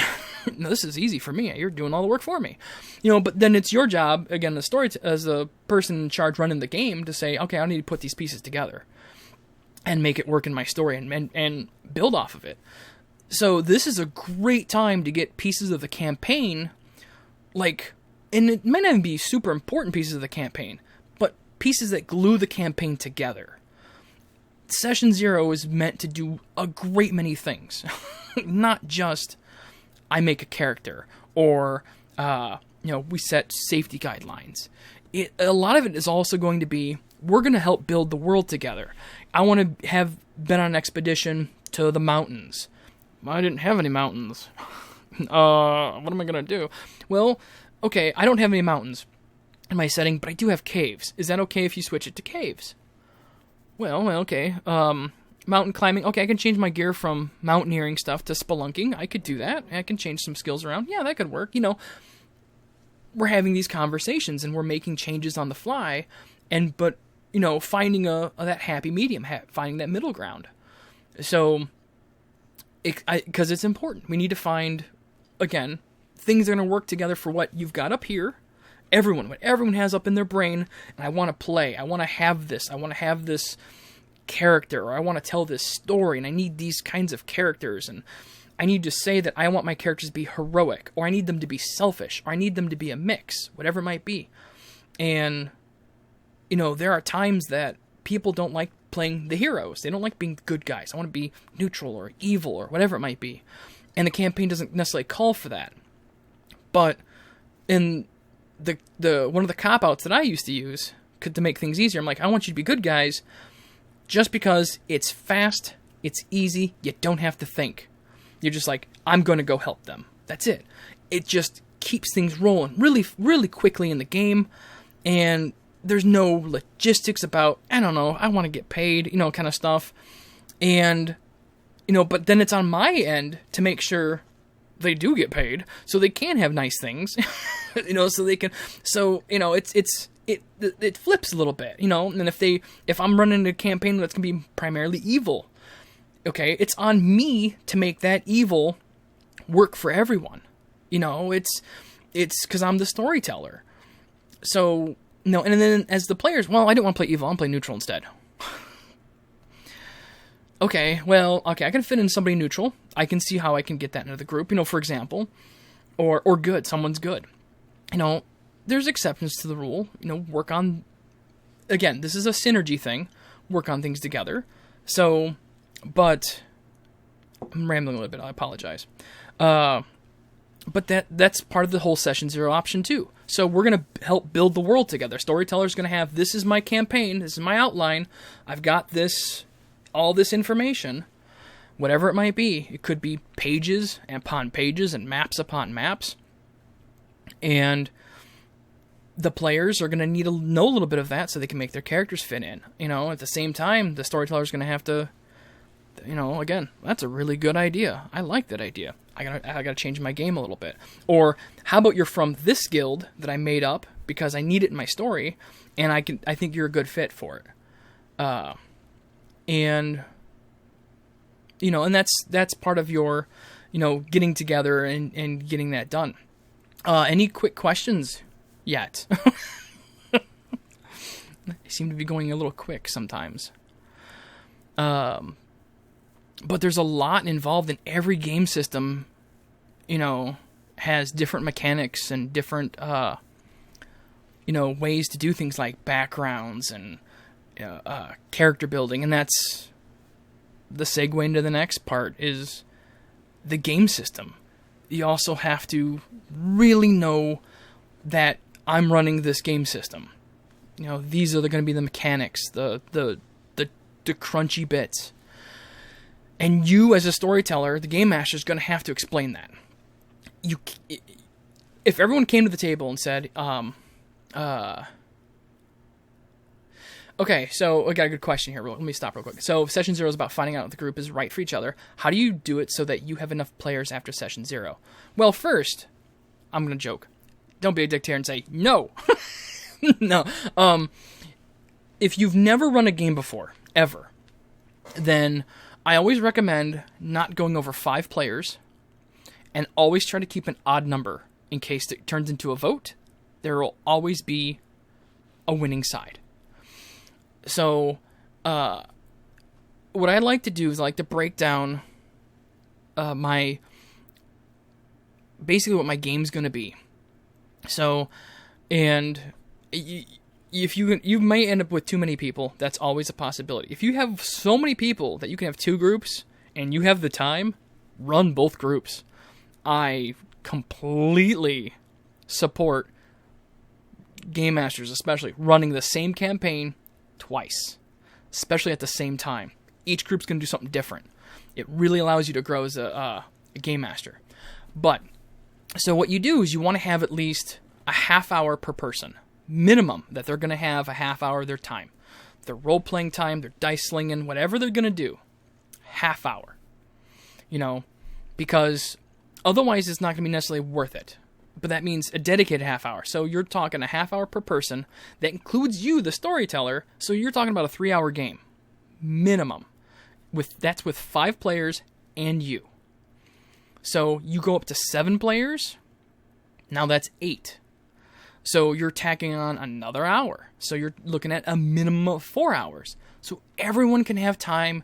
No, this is easy for me. You're doing all the work for me. You know, but then it's your job, again, as the person in charge running the game, to say, okay, I need to put these pieces together and make it work in my story and build off of it. So this is a great time to get pieces of the campaign, like, and it might not even be super important pieces of the campaign, but pieces that glue the campaign together. Session 0 is meant to do a great many things. Not just, I make a character, or, you know, we set safety guidelines. A lot of it is also going to be, we're going to help build the world together. I want to have been on an expedition to the mountains. I didn't have any mountains. What am I going to do? Well, okay, I don't have any mountains in my setting, but I do have caves. Is that okay if you switch it to caves? Well, okay. Mountain climbing. Okay, I can change my gear from mountaineering stuff to spelunking. I could do that. I can change some skills around. Yeah, that could work. You know, we're having these conversations, and we're making changes on the fly, but, you know, finding that happy medium, finding that middle ground. So, because it's important. We need to find, again, things that are going to work together for what you've got up here, what everyone has up in their brain, and I want to play. I want to have this character, or I want to tell this story, and I need these kinds of characters, and I need to say that I want my characters to be heroic, or I need them to be selfish, or I need them to be a mix, whatever it might be. And, there are times that people don't like playing the heroes. They don't like being good guys. I want to be neutral or evil or whatever it might be. And the campaign doesn't necessarily call for that. But in the one of the cop-outs that I used to use to make things easier, I'm like, I want you to be good guys just because it's fast, it's easy, you don't have to think. You're just like, I'm going to go help them. That's it. It just keeps things rolling really, really quickly in the game, and there's no logistics about, I don't know, I want to get paid, kind of stuff. And, but then it's on my end to make sure they do get paid, so they can have nice things, so they can, it flips a little bit, and if I'm running a campaign that's going to be primarily evil, okay, it's on me to make that evil work for everyone. It's because I'm the storyteller. So, and then as the players, well, I didn't want to play evil, I want to play neutral instead. Okay, I can fit in somebody neutral. I can see how I can get that into the group, for example. Or good, someone's good. There's exceptions to the rule. Work on, again, this is a synergy thing. Work on things together. So, but, I'm rambling a little bit, I apologize. But that's part of the whole Session Zero option too. So we're going to help build the world together. Storyteller's going to have, this is my campaign, this is my outline, I've got this, all this information, whatever it might be. It could be pages upon pages and maps upon maps. And the players are going to need to know a little bit of that so they can make their characters fit in. At the same time, the storyteller's going to have to, again, that's a really good idea. I like that idea. I gotta change my game a little bit. Or how about you're from this guild that I made up because I need it in my story, and I think you're a good fit for it. And that's part of your, getting together and getting that done. Any quick questions yet? I seem to be going a little quick sometimes. But there's a lot involved in every game system, has different mechanics and different, ways to do things like backgrounds and character building. And that's the segue into the next part is the game system. You also have to really know that I'm running this game system. These are going to be the mechanics, the crunchy bits. And you, as a storyteller, the game master, is going to have to explain that. If everyone came to the table and said, okay, so I got a good question here. Let me stop real quick. So Session Zero is about finding out if the group is right for each other. How do you do it so that you have enough players after Session Zero? Well, first, I'm going to joke. Don't be a dictator and say, no. No. If you've never run a game before, ever, then I always recommend not going over 5 players, and always try to keep an odd number in case it turns into a vote. There will always be a winning side. So, what I like to do is I like to break down basically what my game's going to be. So, and if you might end up with too many people, that's always a possibility. If you have so many people that you can have 2 groups and you have the time, run both groups. I completely support game masters, especially running the same campaign twice, especially at the same time. Each group's going to do something different. It really allows you to grow as a game master. But so what you do is you want to have at least a half hour per person. Minimum that they're going to have a half hour of their time. Their role-playing time, their dice slinging, whatever they're going to do. Half hour. Because otherwise it's not going to be necessarily worth it. But that means a dedicated half hour. So you're talking a half hour per person. That includes you, the storyteller. So you're talking about a 3-hour game. Minimum. That's with 5 players and you. So you go up to 7 players. Now that's 8. So you're tacking on another hour. So you're looking at a minimum of 4 hours. So everyone can have time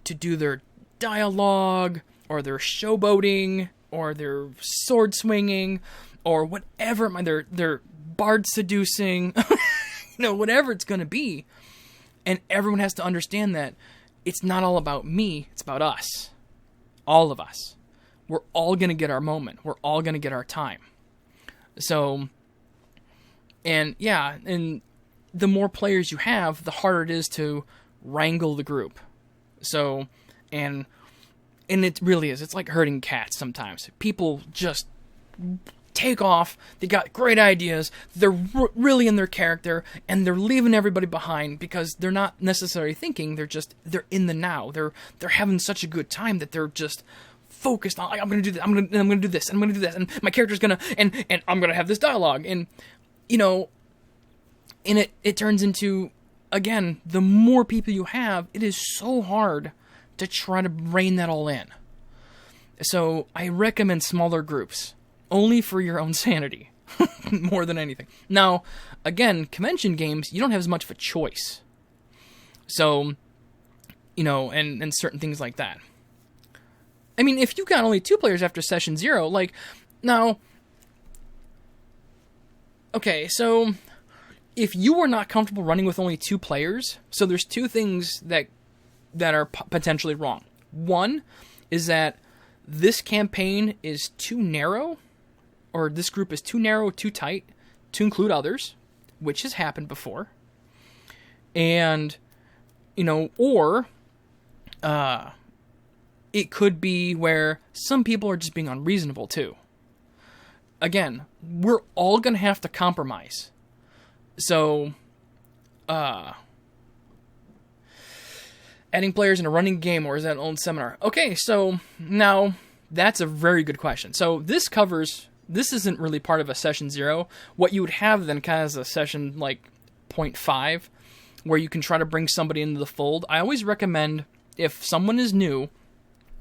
to do their dialogue, or their showboating, or their sword swinging, or whatever, their bard seducing, whatever it's going to be. And everyone has to understand that it's not all about me, it's about us. All of us. We're all going to get our moment. We're all going to get our time. So, and the more players you have, the harder it is to wrangle the group. So, and it really is. It's like herding cats sometimes. People just take off. They got great ideas. They're really in their character, and they're leaving everybody behind because they're not necessarily thinking. They're in the now. They're having such a good time that they're just focused on, I'm going to do this. I'm going to do this. I'm going to do this. And my character's going to, and I'm going to have this dialogue. And, and it turns into, again, the more people you have, it is so hard to try to rein that all in. So I recommend smaller groups, only for your own sanity, more than anything. Now, again, convention games, you don't have as much of a choice. So, and certain things like that. I mean, if you got only 2 players after session 0, now, okay, so if you are not comfortable running with only 2 players, so there's 2 things that are potentially wrong. One is that this campaign is too narrow, or this group is too narrow, too tight to include others, which has happened before. And, or it could be where some people are just being unreasonable too. Again, we're all going to have to compromise. So, adding players in a running game, or is that an old seminar? Okay, so now that's a very good question. So this isn't really part of a session 0. What you would have then kind of as a session 0.5, where you can try to bring somebody into the fold. I always recommend, if someone is new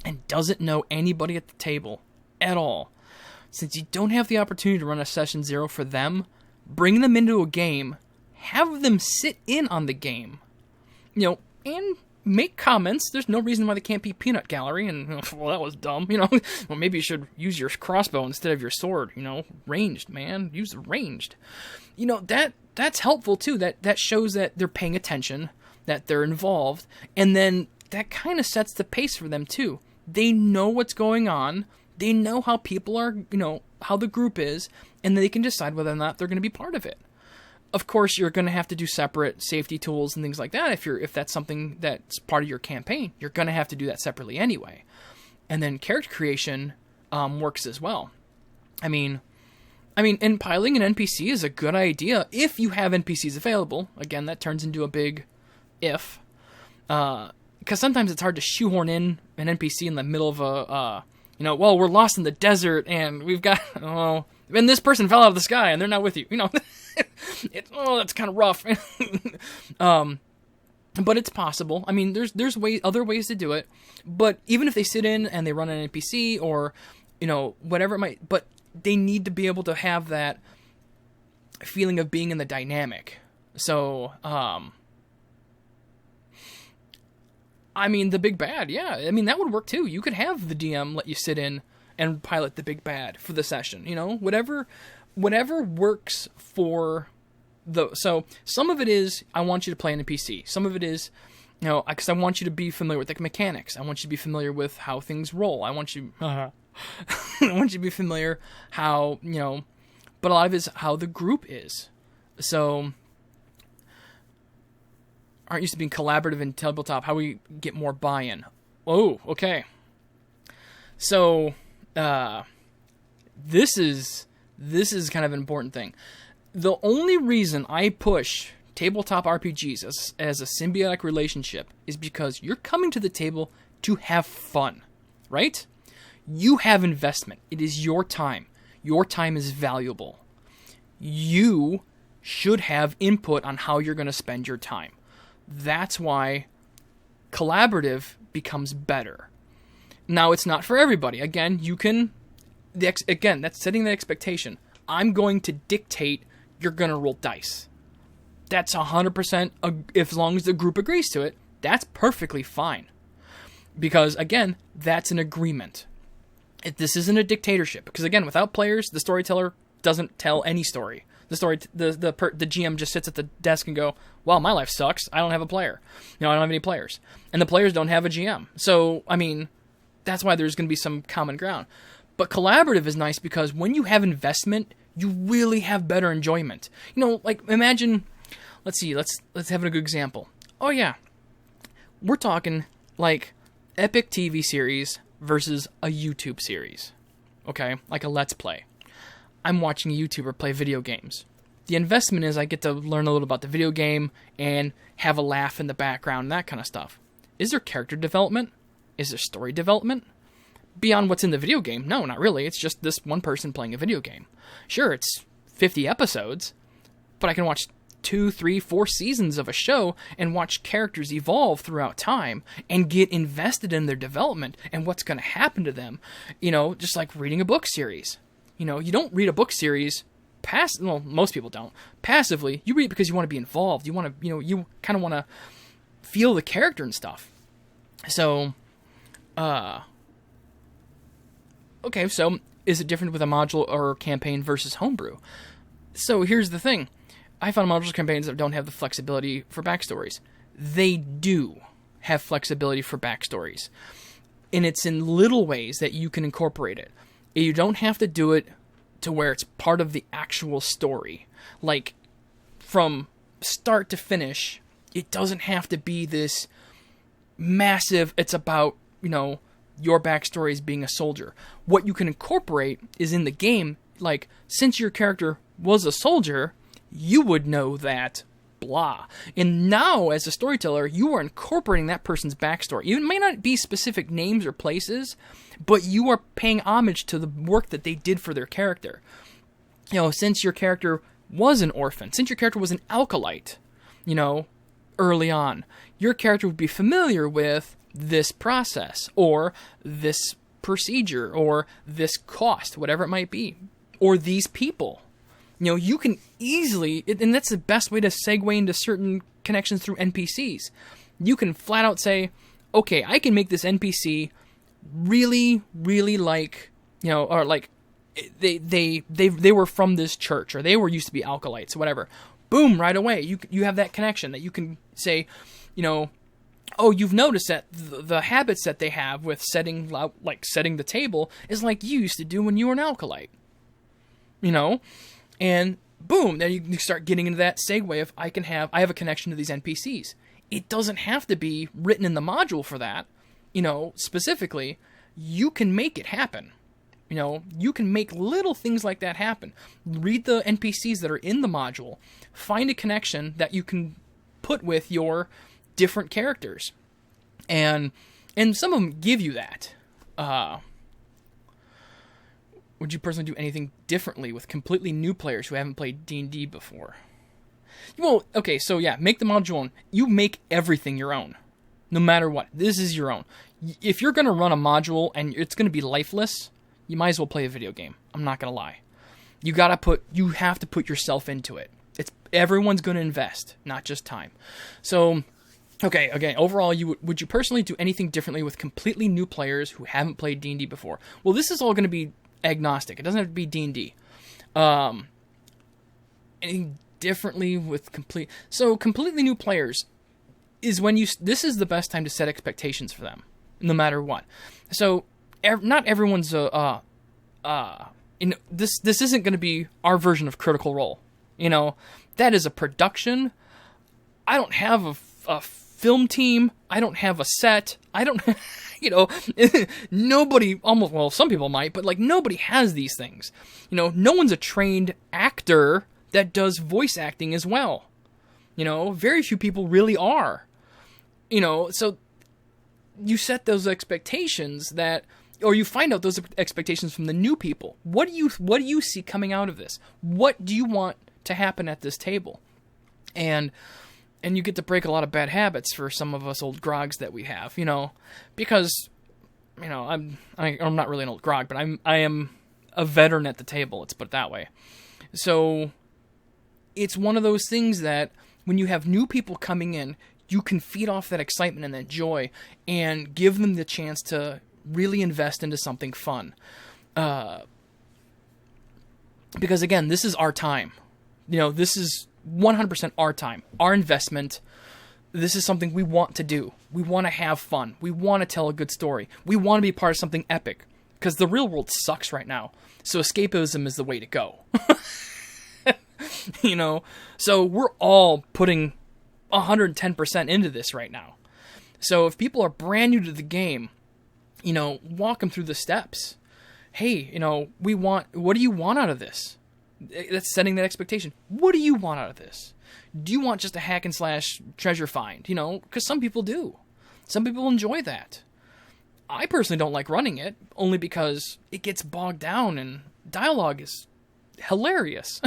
and doesn't know anybody at the table at all, since you don't have the opportunity to run a session 0 for them, bring them into a game, have them sit in on the game, and make comments. There's no reason why they can't be peanut gallery, and, well, that was dumb, well, maybe you should use your crossbow instead of your sword, ranged, man, use the ranged. That's helpful too. That shows that they're paying attention, that they're involved, and then that kind of sets the pace for them too. They know what's going on. They know how people are, how the group is, and they can decide whether or not they're going to be part of it. Of course, you're going to have to do separate safety tools and things like that. If that's something that's part of your campaign, you're going to have to do that separately anyway. And then character creation works as well. I mean, and piling an NPC is a good idea if you have NPCs available. Again, that turns into a big if. Because sometimes it's hard to shoehorn in an NPC in the middle of well, we're lost in the desert, and we've got, and this person fell out of the sky, and they're not with you, that's kind of rough. But it's possible. I mean, there's other ways to do it, but even if they sit in and they run an NPC, or, whatever it might, but they need to be able to have that feeling of being in the dynamic. So, the big bad, yeah. That would work too. You could have the DM let you sit in and pilot the big bad for the session. Whatever works for so some of it is, I want you to play an NPC. Some of it is, because I want you to be familiar with the mechanics. I want you to be familiar with how things roll. I want you, I want you to be familiar how, but a lot of it is how the group is. So, aren't used to being collaborative in tabletop, how we get more buy-in. Oh, okay. So, this is kind of an important thing. The only reason I push tabletop RPGs as a symbiotic relationship is because you're coming to the table to have fun, right? You have investment. It is your time. Your time is valuable. You should have input on how you're going to spend your time. That's why collaborative becomes better. Now, it's not for everybody. Again, that's setting the expectation. I'm going to dictate you're going to roll dice. That's 100%, if as long as the group agrees to it, that's perfectly fine. Because, again, that's an agreement. This isn't a dictatorship. Because, again, without players, the storyteller doesn't tell any story. The GM just sits at the desk and go, well, my life sucks. I don't have a player. I don't have any players. And the players don't have a GM. So, I mean, that's why there's going to be some common ground. But collaborative is nice because when you have investment, you really have better enjoyment. Like, imagine, let's have a good example. Oh, yeah. We're talking, like, epic TV series versus a YouTube series. Okay? Like a Let's Play. I'm watching a YouTuber play video games. The investment is I get to learn a little about the video game and have a laugh in the background and that kind of stuff. Is there character development? Is there story development? Beyond what's in the video game? No, not really. It's just this one person playing a video game. Sure, it's 50 episodes, but I can watch 2, 3, 4 seasons of a show and watch characters evolve throughout time and get invested in their development and what's going to happen to them. Just like reading a book series. You don't read a book series most people don't. Passively, you read it because you want to be involved. You want to, you kind of want to feel the character and stuff. So, okay, so is it different with a module or campaign versus homebrew? So here's the thing. I found modular campaigns that don't have the flexibility for backstories. They do have flexibility for backstories. And it's in little ways that you can incorporate it. You don't have to do it to where it's part of the actual story. Like, from start to finish, it doesn't have to be this massive, it's about, your backstory as being a soldier. What you can incorporate is in the game, like, since your character was a soldier, you would know that blah. And now, as a storyteller, you are incorporating that person's backstory. It may not be specific names or places, but you are paying homage to the work that they did for their character. Since your character was an orphan, since your character was an alkalite, early on, your character would be familiar with this process, or this procedure, or this cost, whatever it might be, or these people. You can easily, and that's the best way to segue into certain connections through NPCs. You can flat out say, okay, I can make this NPC really, really like, or like, they were from this church, or they were used to be alkalites, or whatever. Boom, right away, you have that connection that you can say, oh, you've noticed that the habits that they have with setting the table is like you used to do when you were an alkalite. And boom, then you start getting into that segue of I have a connection to these NPCs. It doesn't have to be written in the module for that, specifically. You can make it happen. You can make little things like that happen. Read the NPCs that are in the module. Find a connection that you can put with your different characters. And some of them give you that. Would you personally do anything differently with completely new players who haven't played D&D before? Well, okay, so yeah, make the module own. You make everything your own. No matter what. This is your own. If you're going to run a module and it's going to be lifeless, you might as well play a video game. I'm not going to lie. You have to put yourself into it. Everyone's going to invest, not just time. So, okay, overall, would you personally do anything differently with completely new players who haven't played D&D before? Well, this is all going to be agnostic. It doesn't have to be D&D. Anything differently with completely new players is when this is the best time to set expectations for them, no matter what. So not everyone's this isn't going to be our version of Critical Role. That is a production. I don't have a film team. I don't have a set. I don't nobody, some people might, but like nobody has these things. No one's a trained actor that does voice acting as well. Very few people really are. So you set those expectations or you find out those expectations from the new people. What do you see coming out of this? What do you want to happen at this table? And you get to break a lot of bad habits for some of us old grogs that we have, because, I'm not really an old grog, but I am a veteran at the table, let's put it that way. So it's one of those things that when you have new people coming in, you can feed off that excitement and that joy and give them the chance to really invest into something fun. Because again, this is our time. This is 100% our time, our investment. This is something we want to do. We want to have fun. We want to tell a good story. We want to be part of something epic, because the real world sucks right now. So escapism is the way to go. So we're all putting 110% into this right now. So if people are brand new to the game, walk them through the steps. Hey, what do you want out of this? That's setting that expectation. What do you want out of this? Do you want just a hack and slash treasure find? Because some people do. Some people enjoy that. I personally don't like running it, only because it gets bogged down and dialogue is hilarious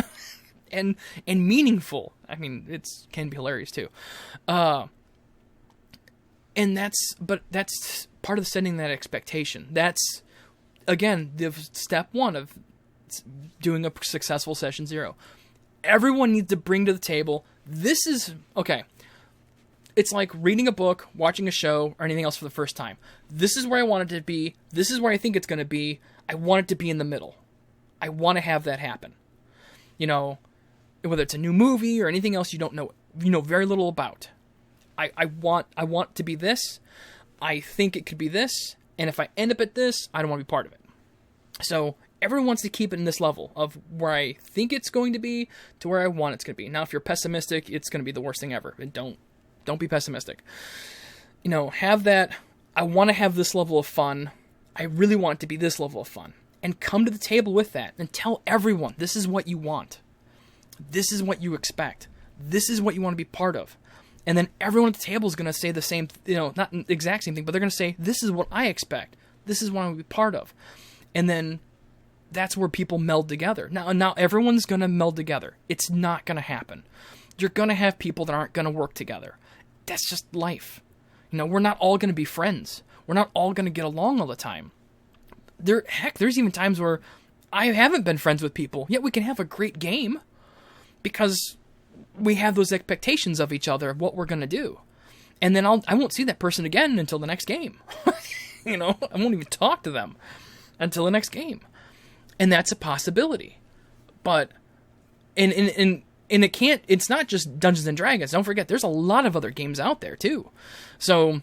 and meaningful. I mean, it can be hilarious too. And that's part of setting that expectation. That's, again, the step one of doing a successful session 0. Everyone needs to bring to the table, this is, okay, it's like reading a book, watching a show, or anything else for the first time. This is where I want it to be. This is where I think it's going to be. I want it to be in the middle. I want to have that happen. Whether it's a new movie or anything else you don't know, very little about. I want to be this. I think it could be this. And if I end up at this, I don't want to be part of it. So everyone wants to keep it in this level of where I think it's going to be to where I want it's going to be. Now, if you're pessimistic, it's going to be the worst thing ever. And don't be pessimistic. Have that, I want to have this level of fun. I really want it to be this level of fun. And come to the table with that and tell everyone, this is what you want. This is what you expect. This is what you want to be part of. And then everyone at the table is going to say the same, not the exact same thing, but they're going to say, this is what I expect. This is what I want to be part of. And then that's where people meld together. Now everyone's going to meld together. It's not going to happen. You're going to have people that aren't going to work together. That's just life. We're not all going to be friends. We're not all going to get along all the time. There's even times where I haven't been friends with people, yet we can have a great game because we have those expectations of each other of what we're going to do. And then I won't see that person again until the next game. I won't even talk to them until the next game. And that's a possibility. But, and it's not just Dungeons and Dragons. Don't forget, there's a lot of other games out there too. So,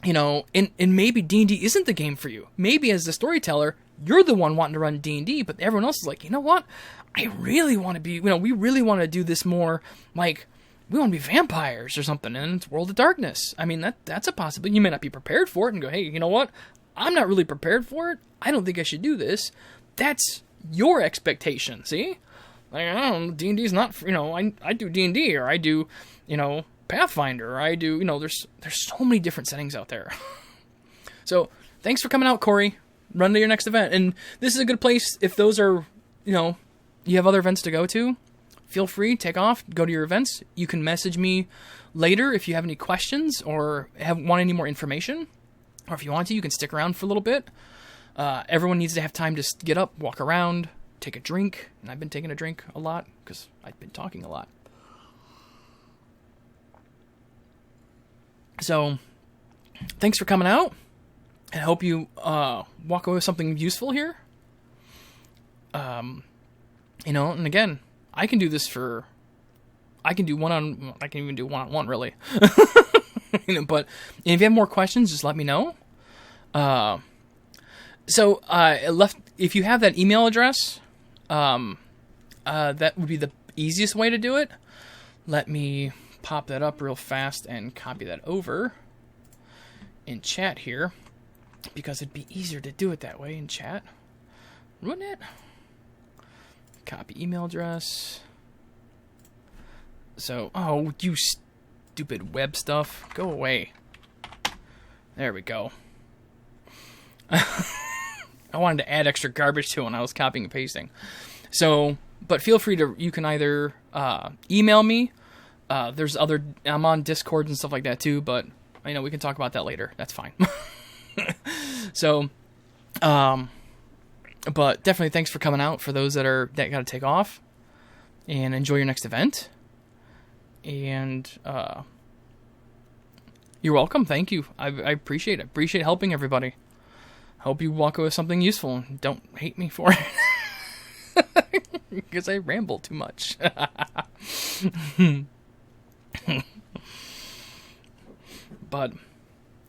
and maybe D&D isn't the game for you. Maybe as the storyteller, you're the one wanting to run D&D, but everyone else is like, you know what? I really want to be, we really want to do this more like, we want to be vampires or something, and it's World of Darkness. I mean, that's a possibility. You may not be prepared for it and go, hey, you know what? I'm not really prepared for it. I don't think I should do this. That's your expectation, see? Like, I don't know, D&D's not, I do D&D, or I do, Pathfinder, or I do, there's so many different settings out there. So, thanks for coming out, Corey. Run to your next event. And this is a good place if those are, you have other events to go to. Feel free, take off, go to your events. You can message me later if you have any questions or want any more information. Or if you want to, you can stick around for a little bit. Everyone needs to have time to get up, walk around, take a drink. And I've been taking a drink a lot because I've been talking a lot. So, thanks for coming out. I hope you walk away with something useful here. And again, I can do this I can even do one-on-one, really. But if you have more questions, just let me know. If you have that email address, that would be the easiest way to do it. Let me pop that up real fast and copy that over in chat here, because it'd be easier to do it that way in chat, wouldn't it? Copy email address. So, oh, you stupid web stuff. Go away. There we go. I wanted to add extra garbage to it when I was copying and pasting. So, but feel free you can either email me. I'm on Discord and stuff like that too, but we can talk about that later. That's fine. So, but definitely thanks for coming out for those that got to take off. and enjoy your next event. And you're welcome. Thank you. I appreciate it. Appreciate helping everybody. Hope you walk away with something useful. Don't hate me for it. Because I ramble too much. But,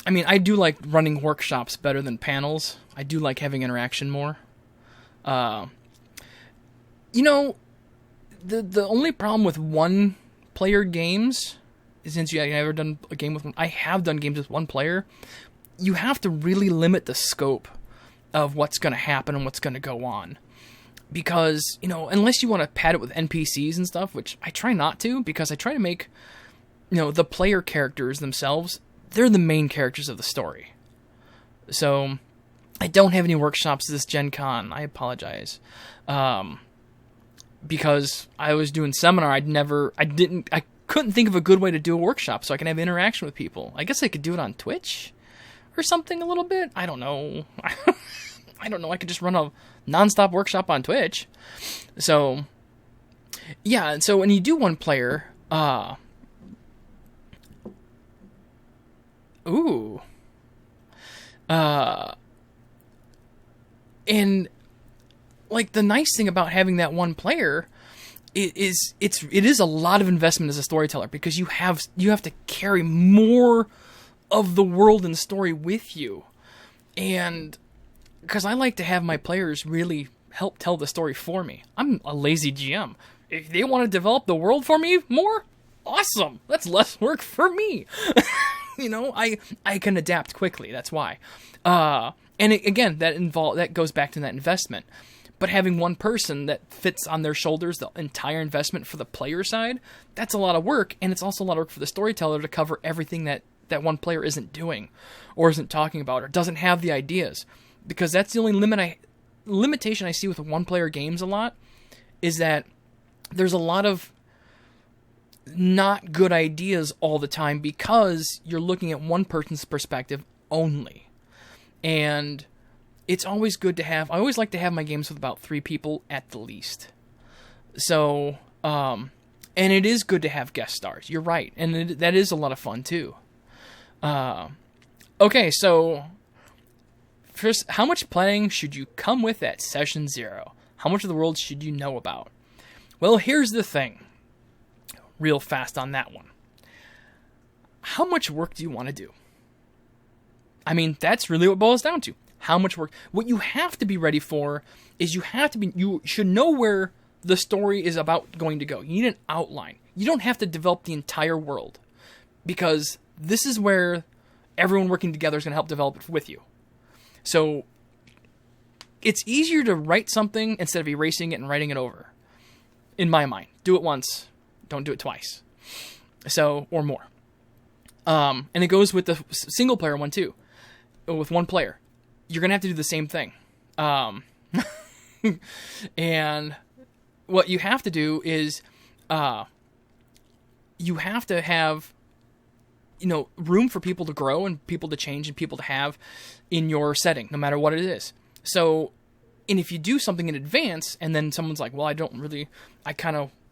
I mean, I do like running workshops better than panels. I do like having interaction more. You know, the only problem with one-player games, since I've never done a game with one, I have done games with one player, you have to really limit the scope of what's going to happen and what's going to go on. Because, you know, unless you want to pad it with NPCs and stuff, which I try not to, because I try to make, you know, the player characters themselves, they're the main characters of the story. So, I don't have any workshops this GenCon. I apologize. Because I was doing seminar, I couldn't think of a good way to do a workshop so I can have interaction with people. I guess I could do it on Twitch or something a little bit. I don't know. I don't know. I could just run a nonstop workshop on Twitch. So, yeah. And so when you do one player, and like the nice thing about having that one player it is a lot of investment as a storyteller, because you have to carry more of the world and story with you. And because I like to have my players really help tell the story for me. I'm a lazy GM. If they want to develop the world for me more, awesome. That's less work for me. You know, I can adapt quickly. That's why. Again, that goes back to that investment. But having one person that fits on their shoulders the entire investment for the player side, that's a lot of work, and it's also a lot of work for the storyteller to cover everything that one player isn't doing, or isn't talking about, or doesn't have the ideas. Because that's the only limitation I see with one-player games a lot, is that there's a lot of not good ideas all the time because you're looking at one person's perspective only. And it's always good to have... I always like to have my games with about 3 people at the least. So, and it is good to have guest stars. You're right. And that is a lot of fun, too. Okay, so... First, how much playing should you come with at Session 0? How much of the world should you know about? Well, here's the thing. Real fast on that one. How much work do you want to do? I mean, that's really what it boils down to. How much work? What you have to be ready for is you should know where the story is about going to go. You need an outline. You don't have to develop the entire world, because this is where everyone working together is going to help develop it with you. So it's easier to write something instead of erasing it and writing it over. In my mind, do it once, don't do it twice. So, or more. And it goes with the single player one too. With one player, you're going to have to do the same thing. And what you have to do is, you have to have, room for people to grow and people to change and people to have in your setting, no matter what it is. So, and if you do something in advance and then someone's like, well,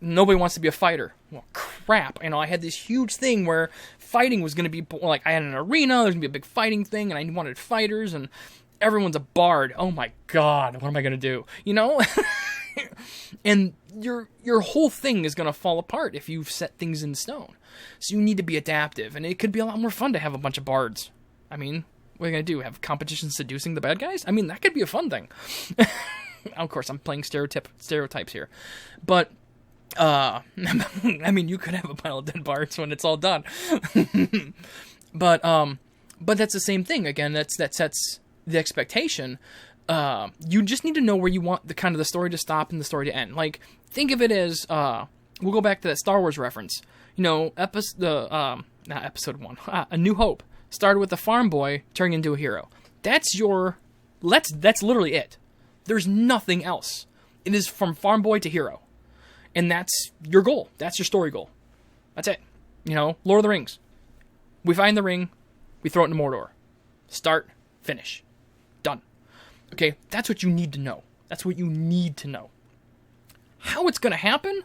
nobody wants to be a fighter. Well, crap. I had this huge thing where fighting was going to be, like, I had an arena, there's going to be a big fighting thing, and I wanted fighters, and everyone's a bard. Oh my god, what am I going to do? And your whole thing is going to fall apart if you've set things in stone. So you need to be adaptive, and it could be a lot more fun to have a bunch of bards. I mean, what are you going to do? Have competitions seducing the bad guys? I mean, that could be a fun thing. Of course, I'm playing stereotypes here. But, I mean, you could have a pile of dead bards when it's all done. But that's the same thing. Again, that sets the expectation. You just need to know where you want the story to stop and the story to end. Like, think of it as, we'll go back to that Star Wars reference. Not episode 1, A New Hope started with a farm boy turning into a hero. That's literally it. There's nothing else. It is from farm boy to hero. And that's your goal. That's your story goal. That's it. Lord of the Rings. We find the ring, we throw it into Mordor. Start, finish. Done. Okay, that's what you need to know. That's what you need to know. How it's going to happen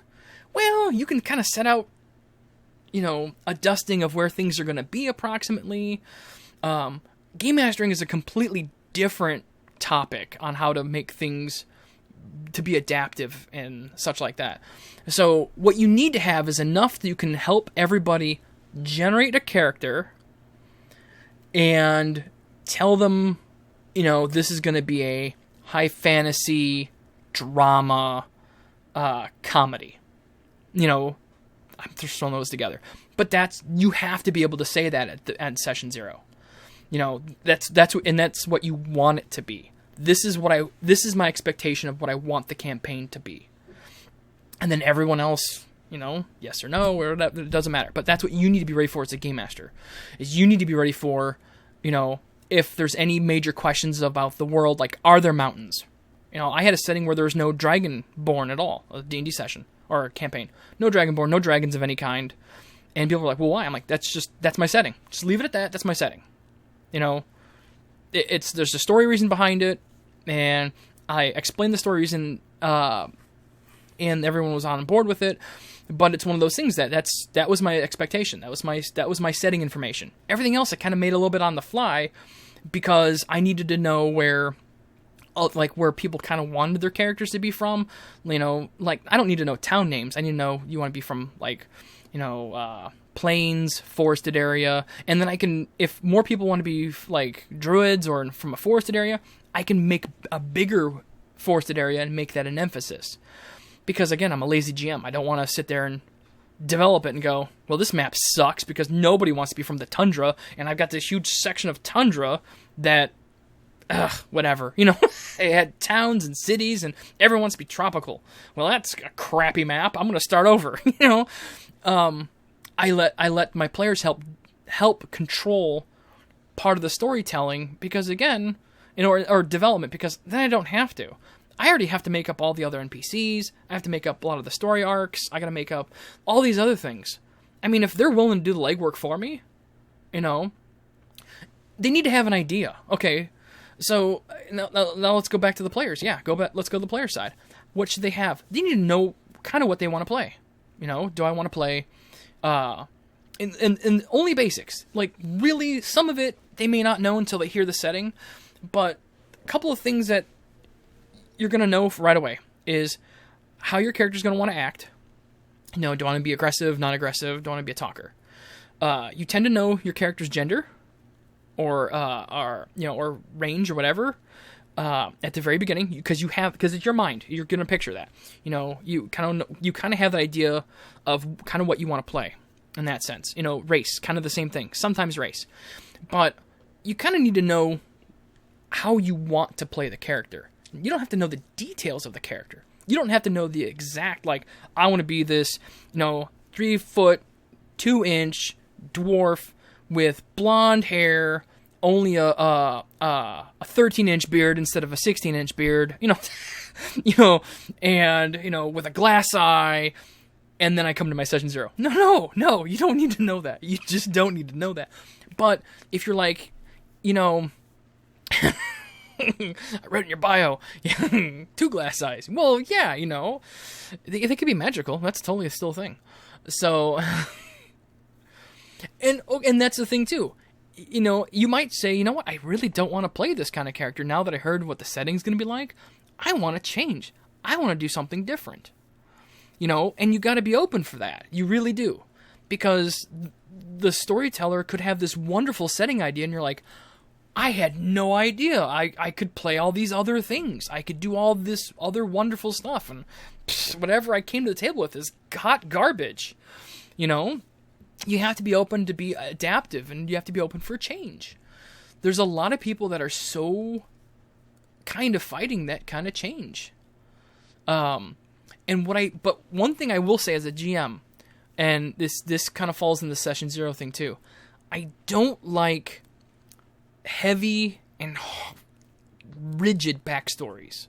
Well, you can kind of set out, a dusting of where things are going to be approximately. Game mastering is a completely different topic on how to make things to be adaptive and such like that. So what you need to have is enough that you can help everybody generate a character and tell them, this is going to be a high fantasy drama comedy. I'm just throwing those together. But you have to be able to say that at session 0. That's what you want it to be. This is my expectation of what I want the campaign to be. And then everyone else, yes or no, or that, it doesn't matter. But that's what you need to be ready for as a game master. Is you need to be ready for, if there's any major questions about the world, like, are there mountains? I had a setting where there was no dragonborn at all, a D&D session, or a campaign. No dragonborn, no dragons of any kind. And people were like, well, why? I'm like, that's my setting. Just leave it at that. That's my setting. There's a story reason behind it, and I explained the story reason, and everyone was on board with it. But it's one of those things that was my expectation. That was my setting information. Everything else I kind of made a little bit on the fly because I needed to know where people kind of wanted their characters to be from. I don't need to know town names. I need to know you want to be from plains, forested area, and then I can, if more people want to be like druids or from a forested area, I can make a bigger forested area and make that an emphasis. Because again, I'm a lazy GM. I don't want to sit there and develop it and go, well, this map sucks because nobody wants to be from the tundra, and I've got this huge section of tundra that, whatever. It had towns and cities, and everyone wants to be tropical. Well, that's a crappy map. I'm going to start over. I let my players help control part of the storytelling because, again, or development, because then I don't have to. I already have to make up all the other NPCs. I have to make up a lot of the story arcs. I got to make up all these other things. I mean, if they're willing to do the legwork for me, they need to have an idea. Okay, so now let's go back to the players. Yeah, let's go to the player side. What should they have? They need to know kind of what they want to play. Do I want to play in only basics? Like, really, some of it they may not know until they hear the setting, but a couple of things that you're going to know right away is how your character's going to want to act. Do I want to be aggressive, not aggressive? Do I want to be a talker? You tend to know your character's gender or range or whatever at the very beginning because it's your mind. You're going to picture that. You kind of have the idea of kind of what you want to play in that sense. Race, kind of the same thing. Sometimes race. But you kind of need to know how you want to play the character. You don't have to know the details of the character. You don't have to know the exact, I want to be this, 3-foot, 2-inch dwarf with blonde hair, only a 13-inch beard instead of a 16-inch beard, and, with a glass eye, and then I come to my session 0. No, you don't need to know that. You just don't need to know that. But if you're like, I read in your bio, 2 glass eyes. Well, yeah, they could be magical. That's totally still a thing. So, and that's the thing too. You might say, what, I really don't want to play this kind of character now that I heard what the setting's going to be like. I want to change. I want to do something different. And you got to be open for that. You really do. Because the storyteller could have this wonderful setting idea, and you're like, I had no idea I could play all these other things. I could do all this other wonderful stuff. And whatever I came to the table with is hot garbage. You have to be open to be adaptive, and you have to be open for change. There's a lot of people that are so kind of fighting that kind of change. But one thing I will say as a GM, and this kind of falls in the session 0 thing too, I don't like heavy and rigid backstories.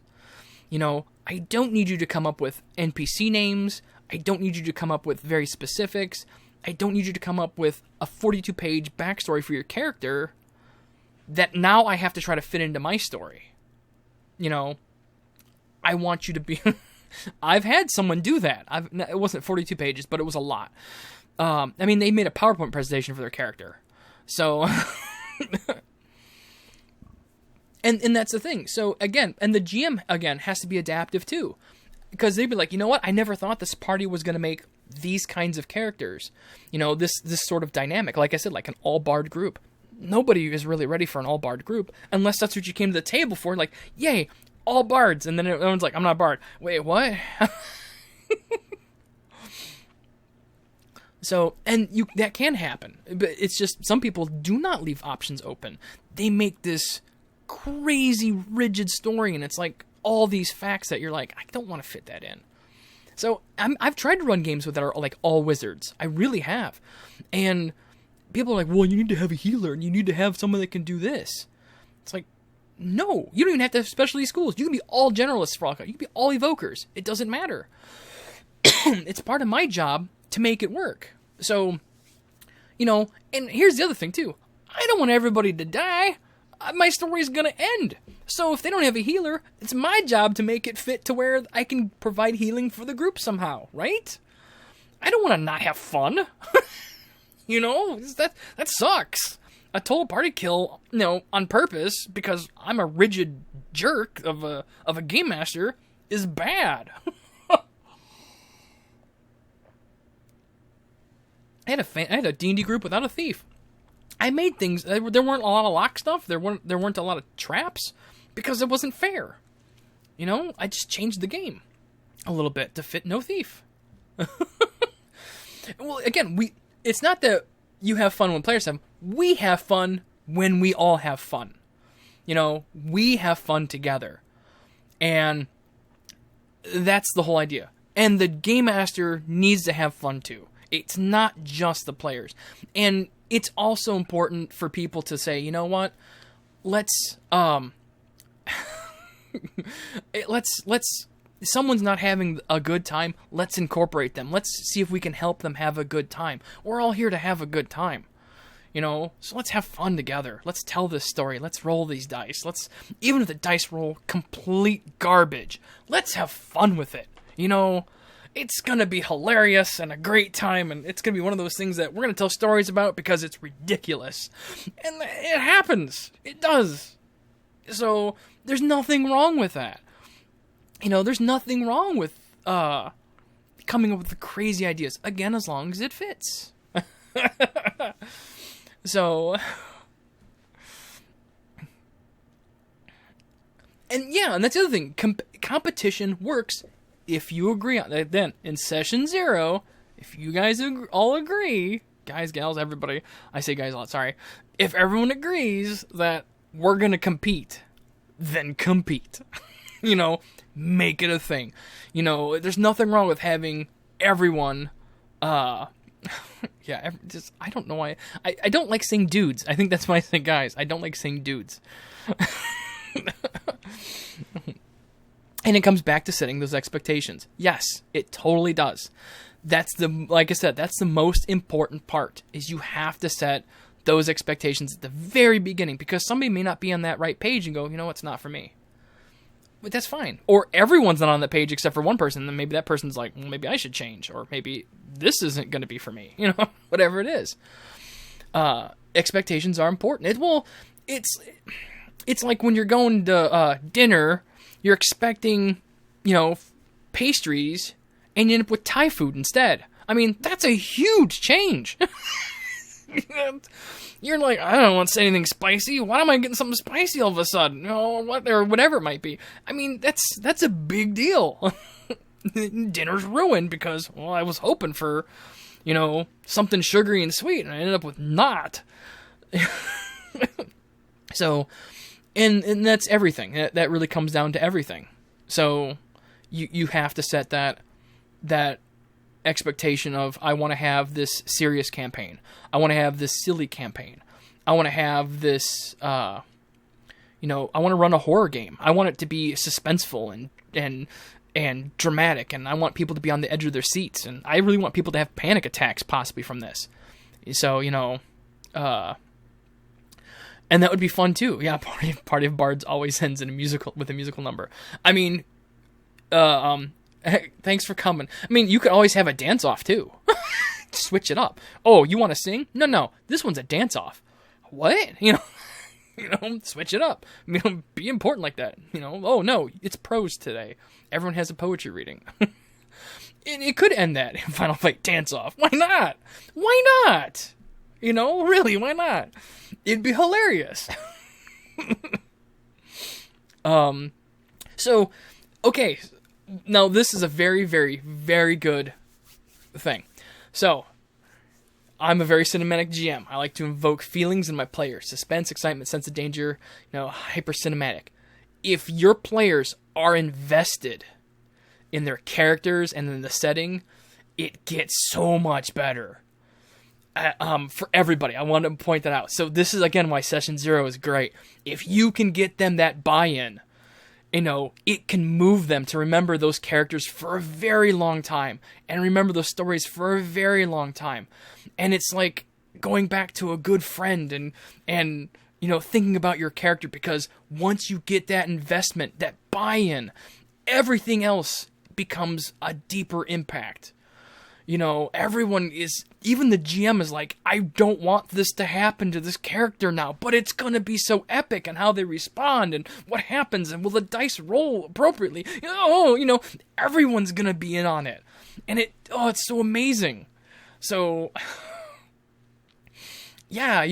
I don't need you to come up with NPC names. I don't need you to come up with very specifics. I don't need you to come up with a 42-page backstory for your character that now I have to try to fit into my story. I want you to be I've had someone do that. It wasn't 42 pages, but it was a lot. I mean, they made a PowerPoint presentation for their character. So, and that's the thing. So, again, and the GM, again, has to be adaptive, too. Because they'd be like, you know what? I never thought this party was going to make these kinds of characters. You know, this sort of dynamic. Like I said, like an all-bard group. Nobody is really ready for an all-bard group unless that's what you came to the table for. Like, yay, all bards. And then everyone's like, I'm not a bard. Wait, what? So, and that can happen. But it's just some people do not leave options open. They make this crazy, rigid story, and it's like all these facts that you're like, I don't want to fit that in. So I've tried to run games that are like all wizards. I really have. And people are like, well, you need to have a healer, and you need to have someone that can do this. It's like, no, you don't even have to have specialty schools. You can be all generalists for all. You can be all evokers. It doesn't matter. It's part of my job to make it work. So, you know, and here's the other thing too. I don't want everybody to die. My story's gonna end. So if they don't have a healer, it's my job to make it fit to where I can provide healing for the group somehow, right? I don't want to not have fun. You know, that sucks. A total party kill, you know, on purpose because I'm a rigid jerk of a game master is bad. I had a D&D group without a thief. I made things. There weren't a lot of lock stuff. There weren't a lot of traps because it wasn't fair. You know, I just changed the game a little bit to fit no thief. Well, again, it's not that you have fun when players have. We have fun when we all have fun. You know, we have fun together, and that's the whole idea. And the game master needs to have fun too. It's not just the players. And it's also important for people to say, you know what? Let's someone's not having a good time, let's incorporate them. Let's see if we can help them have a good time. We're all here to have a good time. You know, so let's have fun together. Let's tell this story. Let's roll these dice. Even if the dice roll complete garbage, let's have fun with it. You know, it's going to be hilarious and a great time, and it's going to be one of those things that we're going to tell stories about because it's ridiculous. And it happens. It does. So there's nothing wrong with that. You know, there's nothing wrong with coming up with the crazy ideas. Again, as long as it fits. So, and yeah, and that's the other thing. Competition works if you agree on that. Then in session 0, if you guys all agree, guys, gals, everybody, I say guys a lot, sorry. If everyone agrees that we're going to compete, then compete. You know, make it a thing. You know, there's nothing wrong with having everyone, yeah, I don't know why. I don't like saying dudes. I think that's why I say guys. I don't like saying dudes. And it comes back to setting those expectations. Yes, it totally does. Like I said, that's the most important part, is you have to set those expectations at the very beginning, because somebody may not be on that right page and go, you know, it's not for me. But that's fine. Or everyone's not on that page except for one person, then maybe that person's like, well, maybe I should change, or maybe this isn't going to be for me, you know, whatever it is. Expectations are important. It's like when you're going to dinner, you're expecting, you know, pastries, and you end up with Thai food instead. I mean, that's a huge change. You're like, I don't want to say anything spicy. Why am I getting something spicy all of a sudden? Or whatever it might be. I mean, that's a big deal. Dinner's ruined because, well, I was hoping for, you know, something sugary and sweet, and I ended up with not. So, and that's everything. That really comes down to everything. So, you have to set that expectation of, I want to have this serious campaign. I want to have this silly campaign. I want to have this, you know, I want to run a horror game. I want it to be suspenseful and dramatic, and I want people to be on the edge of their seats, and I really want people to have panic attacks possibly from this. So, you know, and that would be fun too. Yeah, Party of Bards always ends with a musical number. I mean, Thanks for coming. I mean, you could always have a dance-off, too. Switch it up. Oh, you want to sing? No. This one's a dance-off. What? Switch it up. Be important like that. Oh, no, it's prose today. Everyone has a poetry reading. It could end that in Final Fight dance-off. Why not? Why not? Really, why not? It'd be hilarious. So, okay. Now, this is a very, very, very good thing. So, I'm a very cinematic GM. I like to invoke feelings in my players. Suspense, excitement, sense of danger, hyper cinematic. If your players are invested in their characters and in the setting, it gets so much better. For everybody, I want to point that out. So this is, again, why Session 0 is great. If you can get them that buy-in, it can move them to remember those characters for a very long time and remember those stories for a very long time. And it's like going back to a good friend and thinking about your character, because once you get that investment, that buy-in, everything else becomes a deeper impact. Everyone is, even the GM is like, I don't want this to happen to this character now, but it's going to be so epic, and how they respond and what happens, and will the dice roll appropriately? Everyone's going to be in on it. And it's so amazing. So, yeah,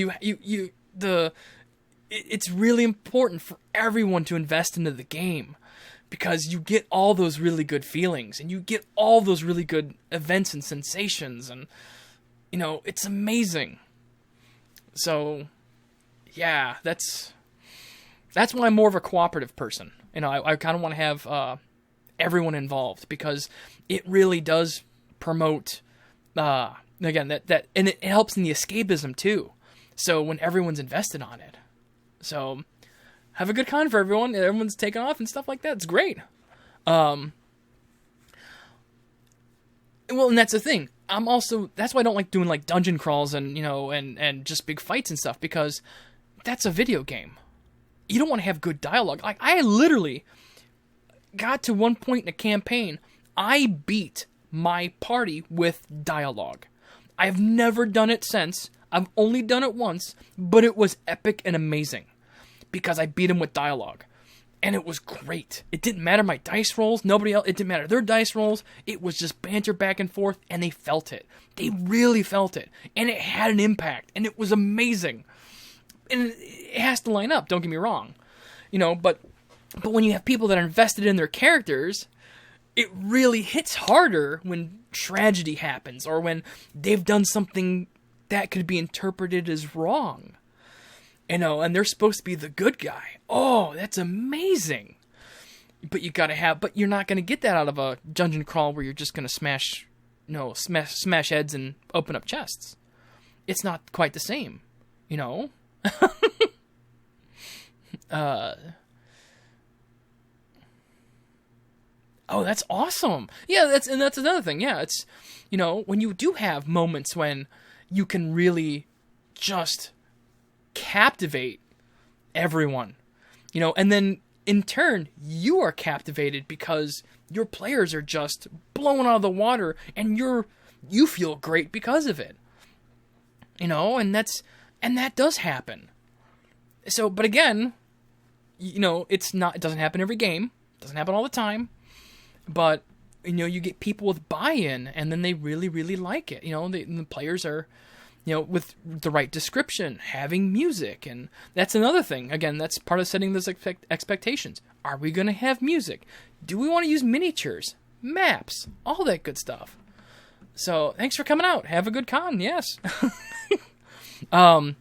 it's really important for everyone to invest into the game, because you get all those really good feelings, and you get all those really good events and sensations, and, it's amazing. So, yeah, that's why I'm more of a cooperative person. I kind of want to have everyone involved, because it really does promote, again, that and it helps in the escapism, too. So, when everyone's invested on it. So, have a good con for everyone. Everyone's taking off and stuff like that. It's great. Well, and that's the thing. That's why I don't like doing like dungeon crawls and, and just big fights and stuff, because that's a video game. You don't want to have good dialogue. Like, I literally got to one point in a campaign, I beat my party with dialogue. I've never done it since. I've only done it once, but it was epic and amazing, because I beat him with dialogue. And it was great. It didn't matter my dice rolls. Nobody else. It didn't matter their dice rolls. It was just banter back and forth, and they felt it. They really felt it. And it had an impact, and it was amazing. And it has to line up, don't get me wrong. But when you have people that are invested in their characters, it really hits harder when tragedy happens, or when they've done something that could be interpreted as wrong. And they're supposed to be the good guy. Oh, that's amazing. But you're not going to get that out of a dungeon crawl where you're just going to smash heads and open up chests. It's not quite the same, Oh, that's awesome. Yeah, that's another thing. Yeah, it's, when you do have moments when you can really just captivate everyone, and then in turn you are captivated because your players are just blown out of the water, and you feel great because of it, and that does happen. So, but again, it doesn't happen every game, it doesn't happen all the time, but you get people with buy-in, and then they really, really like it. The players are, with the right description, having music, and that's another thing. Again, that's part of setting those expectations. Are we going to have music? Do we want to use miniatures, maps, all that good stuff? So, thanks for coming out. Have a good con, yes. Which I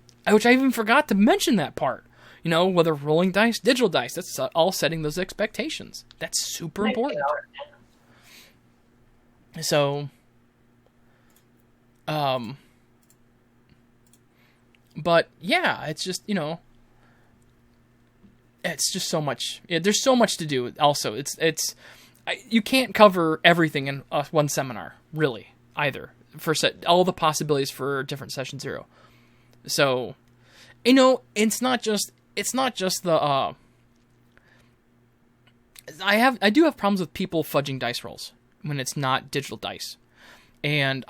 even forgot to mention that part. Whether rolling dice, digital dice, that's all setting those expectations. That's super important. So, but yeah, it's just, it's just so much. Yeah, there's so much to do. Also, you can't cover everything in one seminar, really, either, for all the possibilities for different Session 0. So, it's not just the I do have problems with people fudging dice rolls when it's not digital dice. And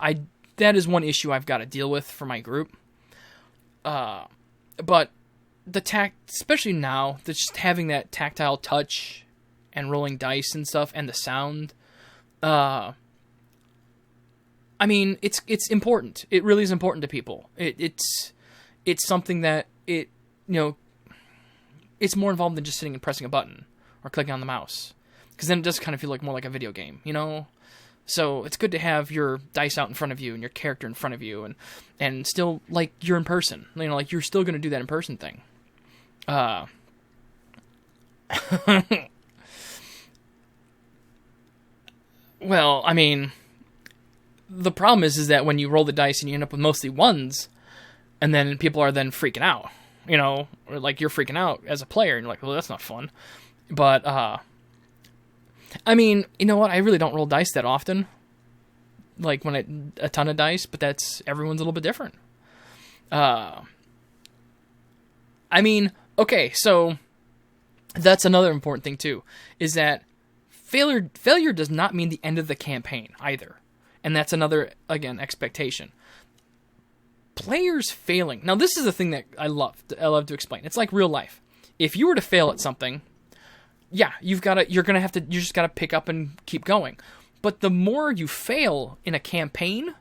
that is one issue I've got to deal with for my group. But especially now, just having that tactile touch and rolling dice and stuff and the sound, I mean, it's important. It really is important to people. It's something that it's more involved than just sitting and pressing a button or clicking on the mouse, because then it does kind of feel more like a video game, So it's good to have your dice out in front of you and your character in front of you, and still like you're in person. Like you're still going to do that in person thing. Well, I mean, the problem is that when you roll the dice and you end up with mostly ones, and then people are then freaking out, or like you're freaking out as a player, and you're like, well, that's not fun. But, I mean, you know what? I really don't roll dice that often. Like a ton of dice, but everyone's a little bit different. I mean, okay, so that's another important thing too, is that failure does not mean the end of the campaign either. And that's another, again, expectation. Players failing. Now, this is the thing that I love to explain. It's like real life. If you were to fail at something, yeah, you just gotta pick up and keep going. But the more you fail in a campaign,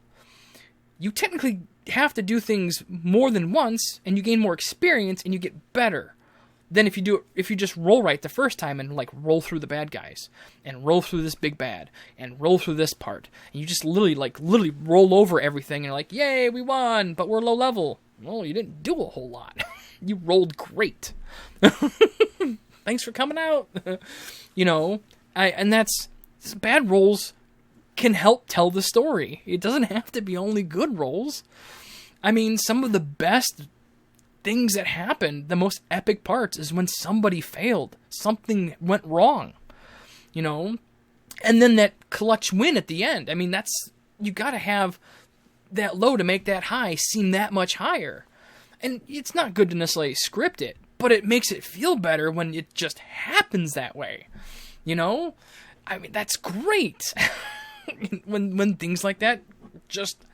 you technically have to do things more than once, and you gain more experience, and you get better than if you just roll right the first time and like roll through the bad guys and roll through this big bad and roll through this part, and you just literally roll over everything, and you're like, yay, we won, but we're low level. Well, you didn't do a whole lot. You rolled great. Thanks for coming out. Bad rolls can help tell the story. It doesn't have to be only good rolls. I mean, some of the best things that happen, the most epic parts, is when somebody failed. Something went wrong. And then that clutch win at the end. I mean, you gotta have that low to make that high seem that much higher. And it's not good to necessarily script it, but it makes it feel better when it just happens that way. I mean, that's great. when things like that just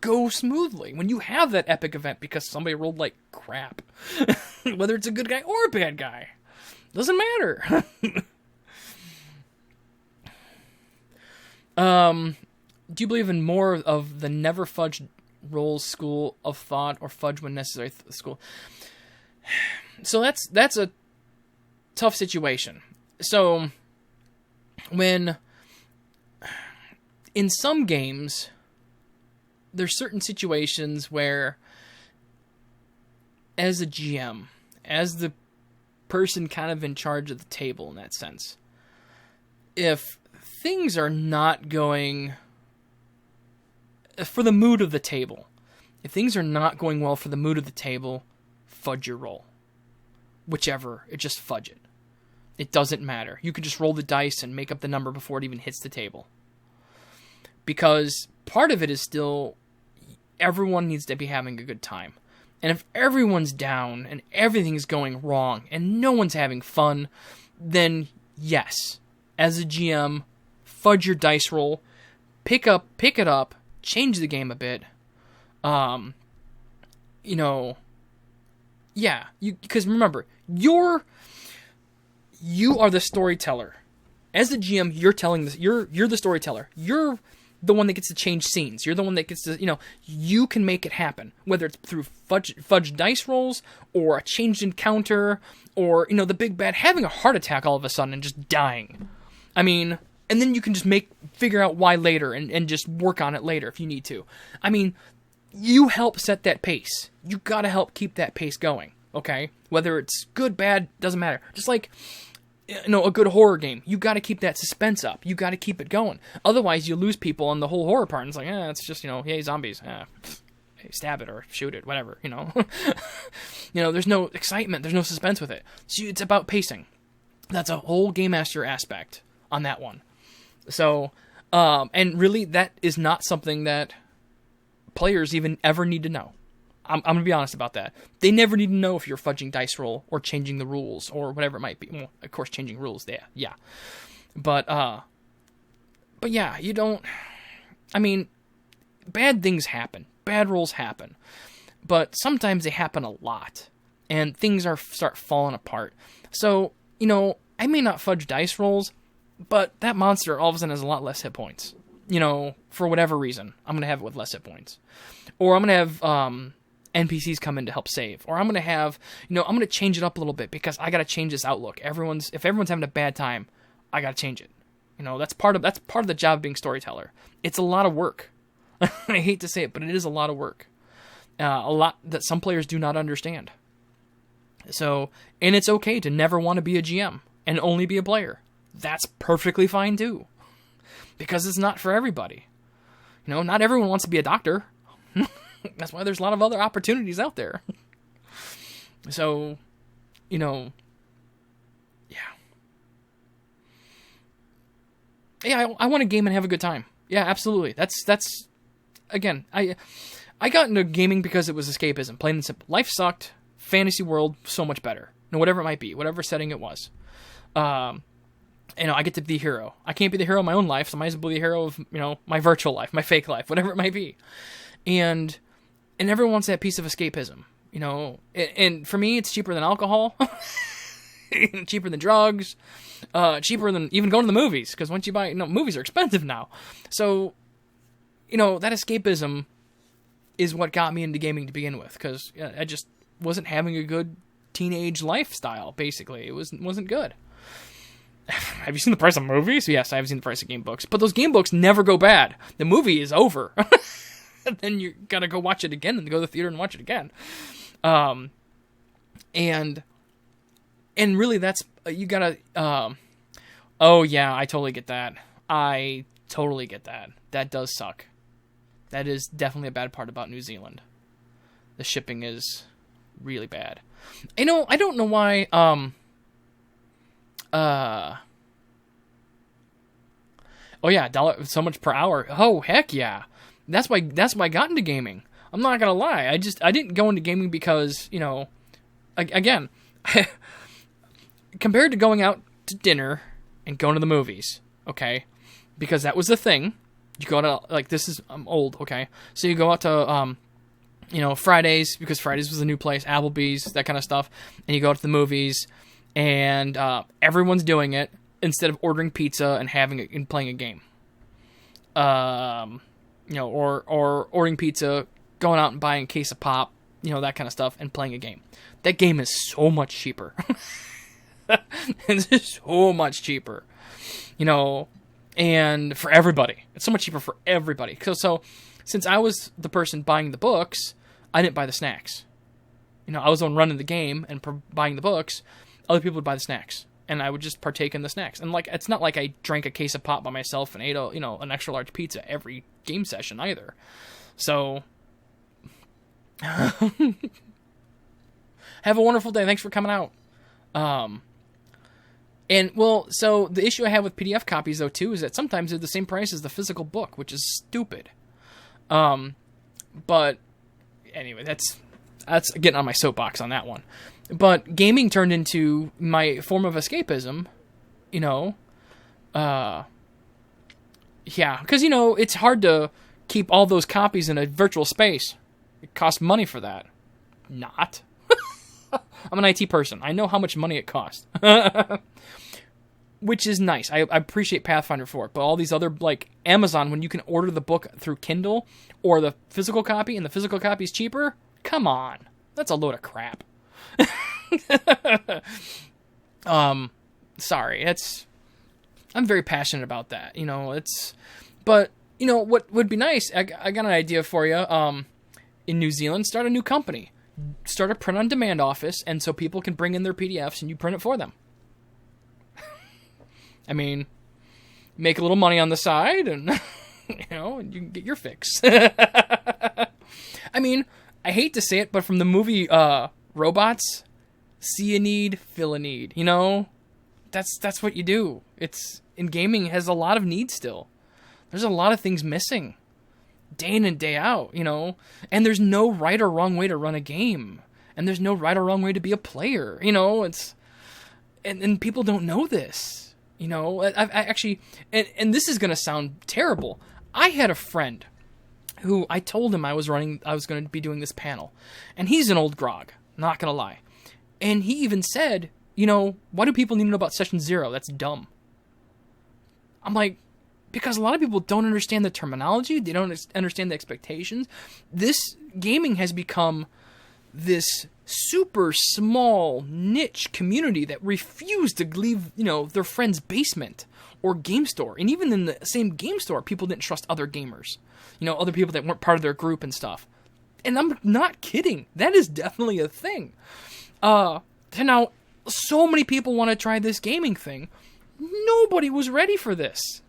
go smoothly. When you have that epic event because somebody rolled like crap. Whether it's a good guy or a bad guy. Doesn't matter. Do you believe in more of the never fudge rolls school of thought, or fudge when necessary school? So that's a tough situation. So when in some games there's certain situations where, as a GM, as the person kind of in charge of the table in that sense, if things are not going for the mood of the table, if things are not going well for the mood of the table, fudge your roll. Whichever, just fudge it. It doesn't matter. You can just roll the dice and make up the number before it even hits the table. Because part of it is still, everyone needs to be having a good time. And if everyone's down and everything's going wrong and no one's having fun, then yes, as a GM, fudge your dice roll, pick it up, change the game a bit. Because remember, you are the storyteller. As the GM, you're telling this. You're the storyteller. You're the one that gets to change scenes. You're the one that gets to, you can make it happen. Whether it's through fudge dice rolls, or a changed encounter, or, the big bad having a heart attack all of a sudden and just dying. I mean, and then you can just figure out why later and just work on it later if you need to. I mean, you help set that pace. You gotta help keep that pace going, okay? Whether it's good, bad, doesn't matter. Just like, a good horror game, you gotta keep that suspense up. You gotta keep it going. Otherwise, you lose people on the whole horror part. And it's like, it's just, hey, zombies. Hey, stab it or shoot it, whatever, There's no excitement. There's no suspense with it. So it's about pacing. That's a whole Game Master aspect on that one. So, and really, that is not something that players even ever need to know. I'm going to be honest about that. They never need to know if you're fudging dice roll or changing the rules or whatever it might be. Well, of course, changing rules, yeah. But yeah, you don't... I mean, bad things happen. Bad rolls happen. But sometimes they happen a lot. And things start falling apart. So, I may not fudge dice rolls, but that monster all of a sudden has a lot less hit points. For whatever reason, I'm going to have it with less hit points. Or I'm going to have NPCs come in to help save. Or I'm going to have, I'm going to change it up a little bit because I got to change this outlook. If everyone's having a bad time, I got to change it. That's part of the job of being storyteller. It's a lot of work. I hate to say it, but it is a lot of work. A lot that some players do not understand. So, and it's okay to never want to be a GM and only be a player. That's perfectly fine too. Because it's not for everybody. Not everyone wants to be a doctor. That's why there's a lot of other opportunities out there. So, yeah. Yeah, I want to game and have a good time. Yeah, absolutely. That's again, I got into gaming because it was escapism, plain and simple. Life sucked. Fantasy world, so much better. Whatever it might be, whatever setting it was. I get to be the hero. I can't be the hero of my own life, so I might as well be the hero of, my virtual life, my fake life, whatever it might be. And everyone wants that piece of escapism, And for me, it's cheaper than alcohol, cheaper than drugs, cheaper than even going to the movies, because once you buy, movies are expensive now. So, that escapism is what got me into gaming to begin with, because I just wasn't having a good teenage lifestyle, basically. It wasn't good. Have you seen the price of movies? Yes, I have seen the price of game books. But those game books never go bad. The movie is over. Then you gotta go watch it again and go to the theater and watch it again. And really that's, you gotta, oh yeah, I totally get that. I totally get that. That does suck. That is definitely a bad part about New Zealand. The shipping is really bad. I don't know why, oh yeah, $1 so much per hour. Oh heck yeah. That's why I got into gaming. I'm not gonna lie. I didn't go into gaming because, again, compared to going out to dinner and going to the movies, okay? Because that was the thing. You go to, I'm old, okay? So you go out to, Fridays, because Fridays was a new place, Applebee's, that kind of stuff, and you go out to the movies, and everyone's doing it instead of ordering pizza and having it and playing a game. Or ordering pizza, going out and buying a case of pop, that kind of stuff, and playing a game. That game is so much cheaper. It's so much cheaper. And for everybody. It's so much cheaper for everybody. So since I was the person buying the books, I didn't buy the snacks. I was the one running the game and buying the books. Other people would buy the snacks. And I would just partake in the snacks. And it's not like I drank a case of pop by myself and ate an extra large pizza every game session either. So have a wonderful day. Thanks for coming out. So the issue I have with PDF copies though too is that sometimes they're the same price as the physical book, which is stupid. But anyway, that's getting on my soapbox on that one. But gaming turned into my form of escapism, yeah, because, it's hard to keep all those copies in a virtual space. It costs money for that. Not. I'm an IT person. I know how much money it costs. Which is nice. I appreciate Pathfinder for it. But all these other, like Amazon, when you can order the book through Kindle or the physical copy and the physical copy is cheaper, come on. That's a load of crap. Sorry, I'm very passionate about that, but what would be nice, I got an idea for you, in New Zealand, start a new company, start a print-on-demand office, and so people can bring in their PDFs and you print it for them. I mean, make a little money on the side and, and you can get your fix. I mean, I hate to say it, but from the movie, Robots, see a need, fill a need. That's what you do. It's in gaming has a lot of needs still. There's a lot of things missing. day in and day out, and there's no right or wrong way to run a game, and there's no right or wrong way to be a player, it's, and people don't know this, I actually, and this is going to sound terrible. I had a friend who I told him I was going to be doing this panel, and he's an old grog, not going to lie. And he even said, why do people need to know about Session Zero? That's dumb. I'm like, because a lot of people don't understand the terminology. They don't understand the expectations. This gaming has become this super small niche community that refuse to leave, their friend's basement or game store. And even in the same game store, people didn't trust other gamers, other people that weren't part of their group and stuff. And I'm not kidding. That is definitely a thing. So now, so many people want to try this gaming thing. Nobody was ready for this.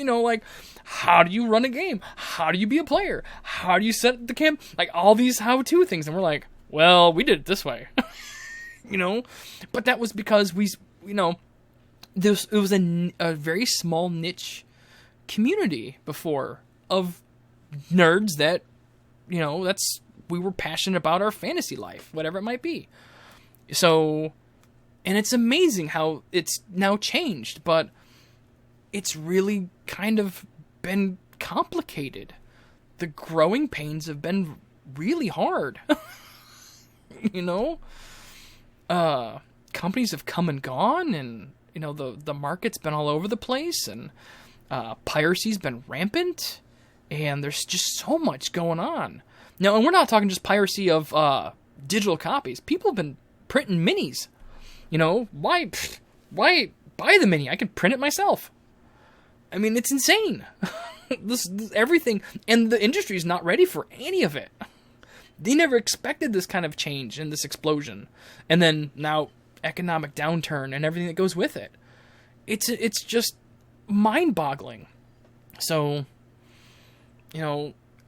Like, how do you run a game? How do you be a player? How do you set the camp? Like, all these how-to things. And we're like, well, we did it this way. But that was because it was a very small niche community before of nerds that, we were passionate about our fantasy life, whatever it might be. So, and it's amazing how it's now changed, but it's really kind of been complicated. The growing pains have been really hard. Companies have come and gone, and, the market's been all over the place, and piracy's been rampant, and there's just so much going on. Now, and we're not talking just piracy of digital copies. People have been printing minis. Why buy the mini? I can print it myself. I mean, it's insane. This everything, and the industry is not ready for any of it. They never expected this kind of change and this explosion, and then now economic downturn and everything that goes with it. It's just mind-boggling. So,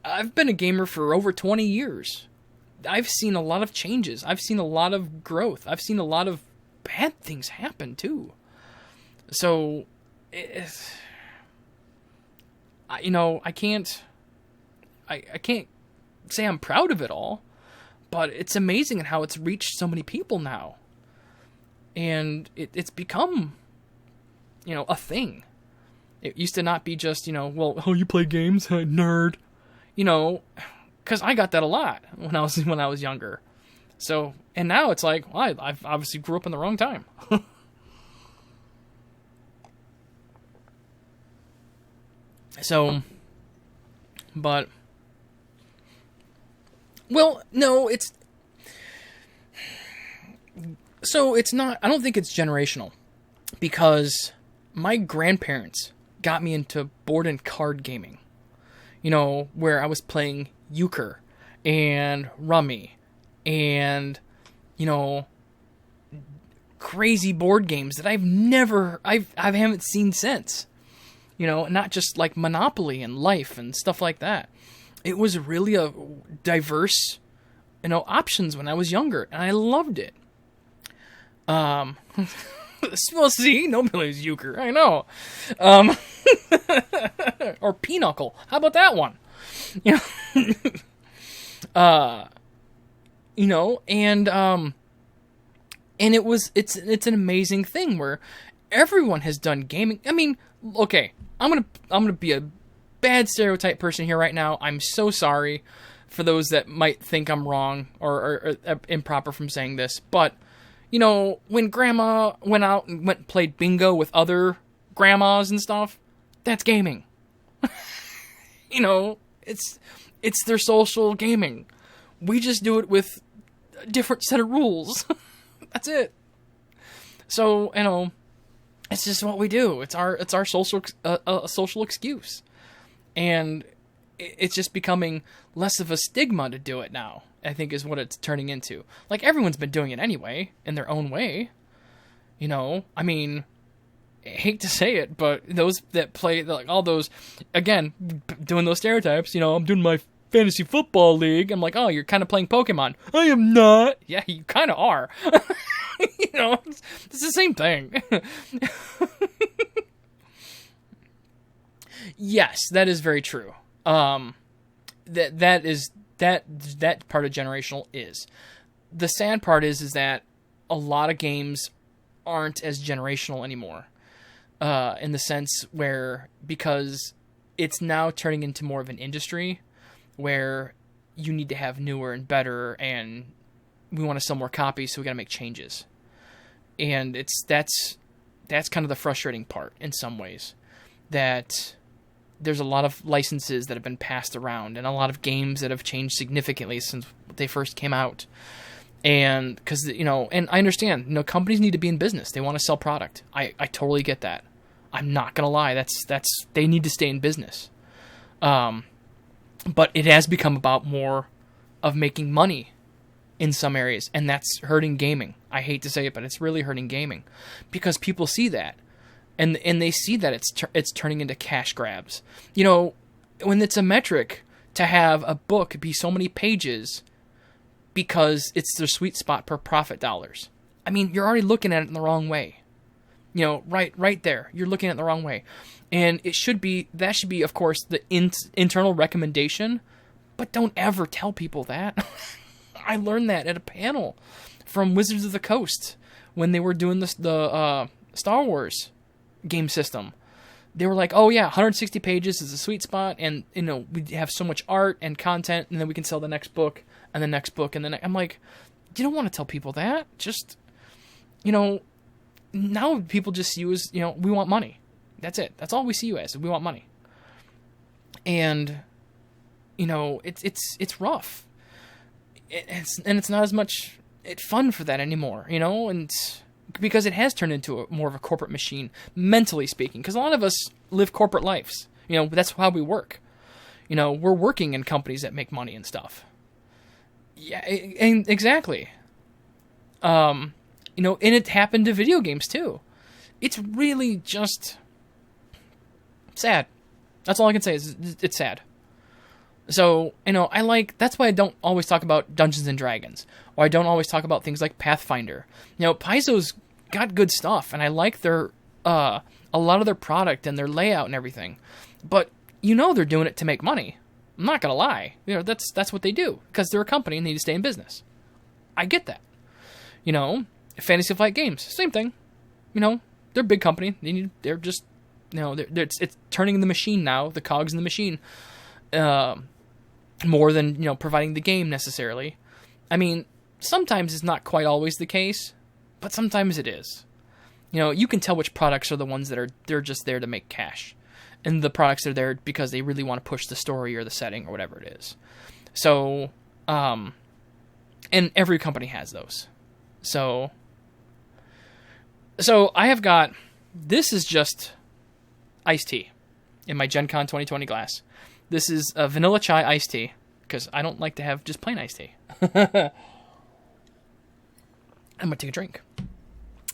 I've been a gamer for over 20 years. I've seen a lot of changes. I've seen a lot of growth. I've seen a lot of bad things happen too. So, I can't say I'm proud of it all, but it's amazing how it's reached so many people now. And it's become, a thing. It used to not be just, you play games, nerd, because I got that a lot when I was younger. So, and now it's like, well, I've obviously grew up in the wrong time. So, but, well, no, it's not, I don't think it's generational, because my grandparents got me into board and card gaming, where I was playing euchre and rummy and, crazy board games that I haven't seen since. Not just like Monopoly and Life and stuff like that. It was really a diverse, options when I was younger, and I loved it. Well, see, nobody plays euchre. I know. Or pinochle. How about that one? And it's an amazing thing where everyone has done gaming. I mean, okay, I'm gonna be a bad stereotype person here right now. I'm so sorry for those that might think I'm wrong or improper from saying this, but when grandma went out and played bingo with other grandmas and stuff, that's gaming. It's their social gaming. We just do it with a different set of rules. That's it. So, it's just what we do. It's our social excuse. And it's just becoming less of a stigma to do it now, I think, is what it's turning into. Like, everyone's been doing it anyway, in their own way. I mean, I hate to say it, but those that play, like, all those, again, doing those stereotypes, I'm doing my fantasy football league. I'm like, oh, you're kind of playing Pokemon. I am not. Yeah, you kind of are. It's the same thing. Yes, that is very true. That part of generational is. The sad part is that a lot of games aren't as generational anymore, in the sense where, because it's now turning into more of an industry where you need to have newer and better, and we want to sell more copies, so we got to make changes. And that's kind of the frustrating part in some ways, that there's a lot of licenses that have been passed around and a lot of games that have changed significantly since they first came out. And because, and I understand, companies need to be in business. They want to sell product. I totally get that. I'm not going to lie. That's they need to stay in business. But it has become about more of making money in some areas, and that's hurting gaming. I hate to say it, but it's really hurting gaming, because people see that, and they see that it's turning into cash grabs. When it's a metric to have a book be so many pages, because it's their sweet spot per profit dollars. I mean, you're already looking at it in the wrong way. Right there, you're looking at it the wrong way, and that should be, of course, the internal recommendation. But don't ever tell people that. I learned that at a panel from Wizards of the Coast when they were doing the Star Wars game system. They were like, "Oh yeah, 160 pages is a sweet spot, and we have so much art and content, and then we can sell the next book and the next book and then." I'm like, you don't want to tell people that. Just, now people just see you as, we want money. That's it. That's all we see you as. We want money. And it's rough. It's not as much fun for that anymore, and because it has turned into more of a corporate machine, mentally speaking. Because a lot of us live corporate lives. That's how we work. We're working in companies that make money and stuff. Yeah, exactly. And it happened to video games too. It's really just sad. That's all I can say is it's sad. So, that's why I don't always talk about Dungeons and Dragons, or I don't always talk about things like Pathfinder. Paizo's got good stuff, and I like their, a lot of their product and their layout and everything. But, they're doing it to make money. I'm not gonna lie. That's what they do, because they're a company and they need to stay in business. I get that. Fantasy Flight Games, same thing. They're a big company. They're just, it's turning the machine now, the cogs in the machine, more than, providing the game necessarily. I mean, sometimes it's not quite always the case, but sometimes it is. You can tell which products are the ones that they're just there to make cash, and the products are there because they really want to push the story or the setting or whatever it is. So, and every company has those. So I have got, this is just iced tea in my GenCon 2020 glass. This is a vanilla chai iced tea, because I don't like to have just plain iced tea. I'm going to take a drink.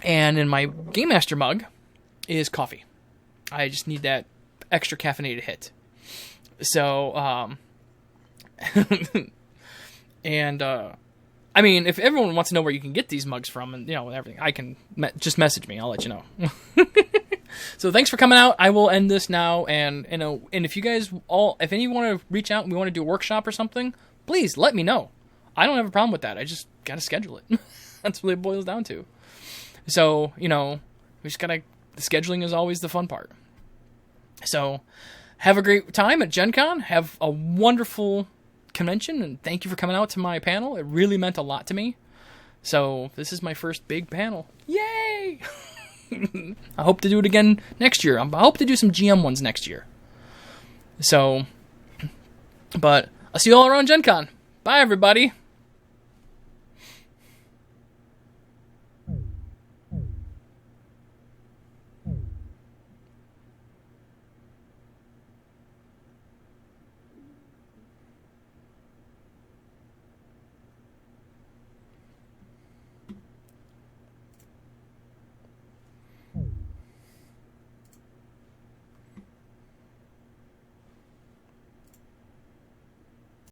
And in my Game Master mug is coffee. I just need that extra caffeinated hit. So, and, I mean, if everyone wants to know where you can get these mugs from and, everything, I can just message me. I'll let you know. So thanks for coming out. I will end this now. And, and if you guys if any want to reach out and we want to do a workshop or something, please let me know. I don't have a problem with that. I just got to schedule it. That's what it boils down to. So, we just got to, the scheduling is always the fun part. So have a great time at GenCon. Have a wonderful convention, and thank you for coming out to my panel. It really meant a lot to me. So this is my first big panel. Yay! I hope to do it again next year. I hope to do some GM ones next year. So, but I'll see you all around GenCon. Bye, everybody.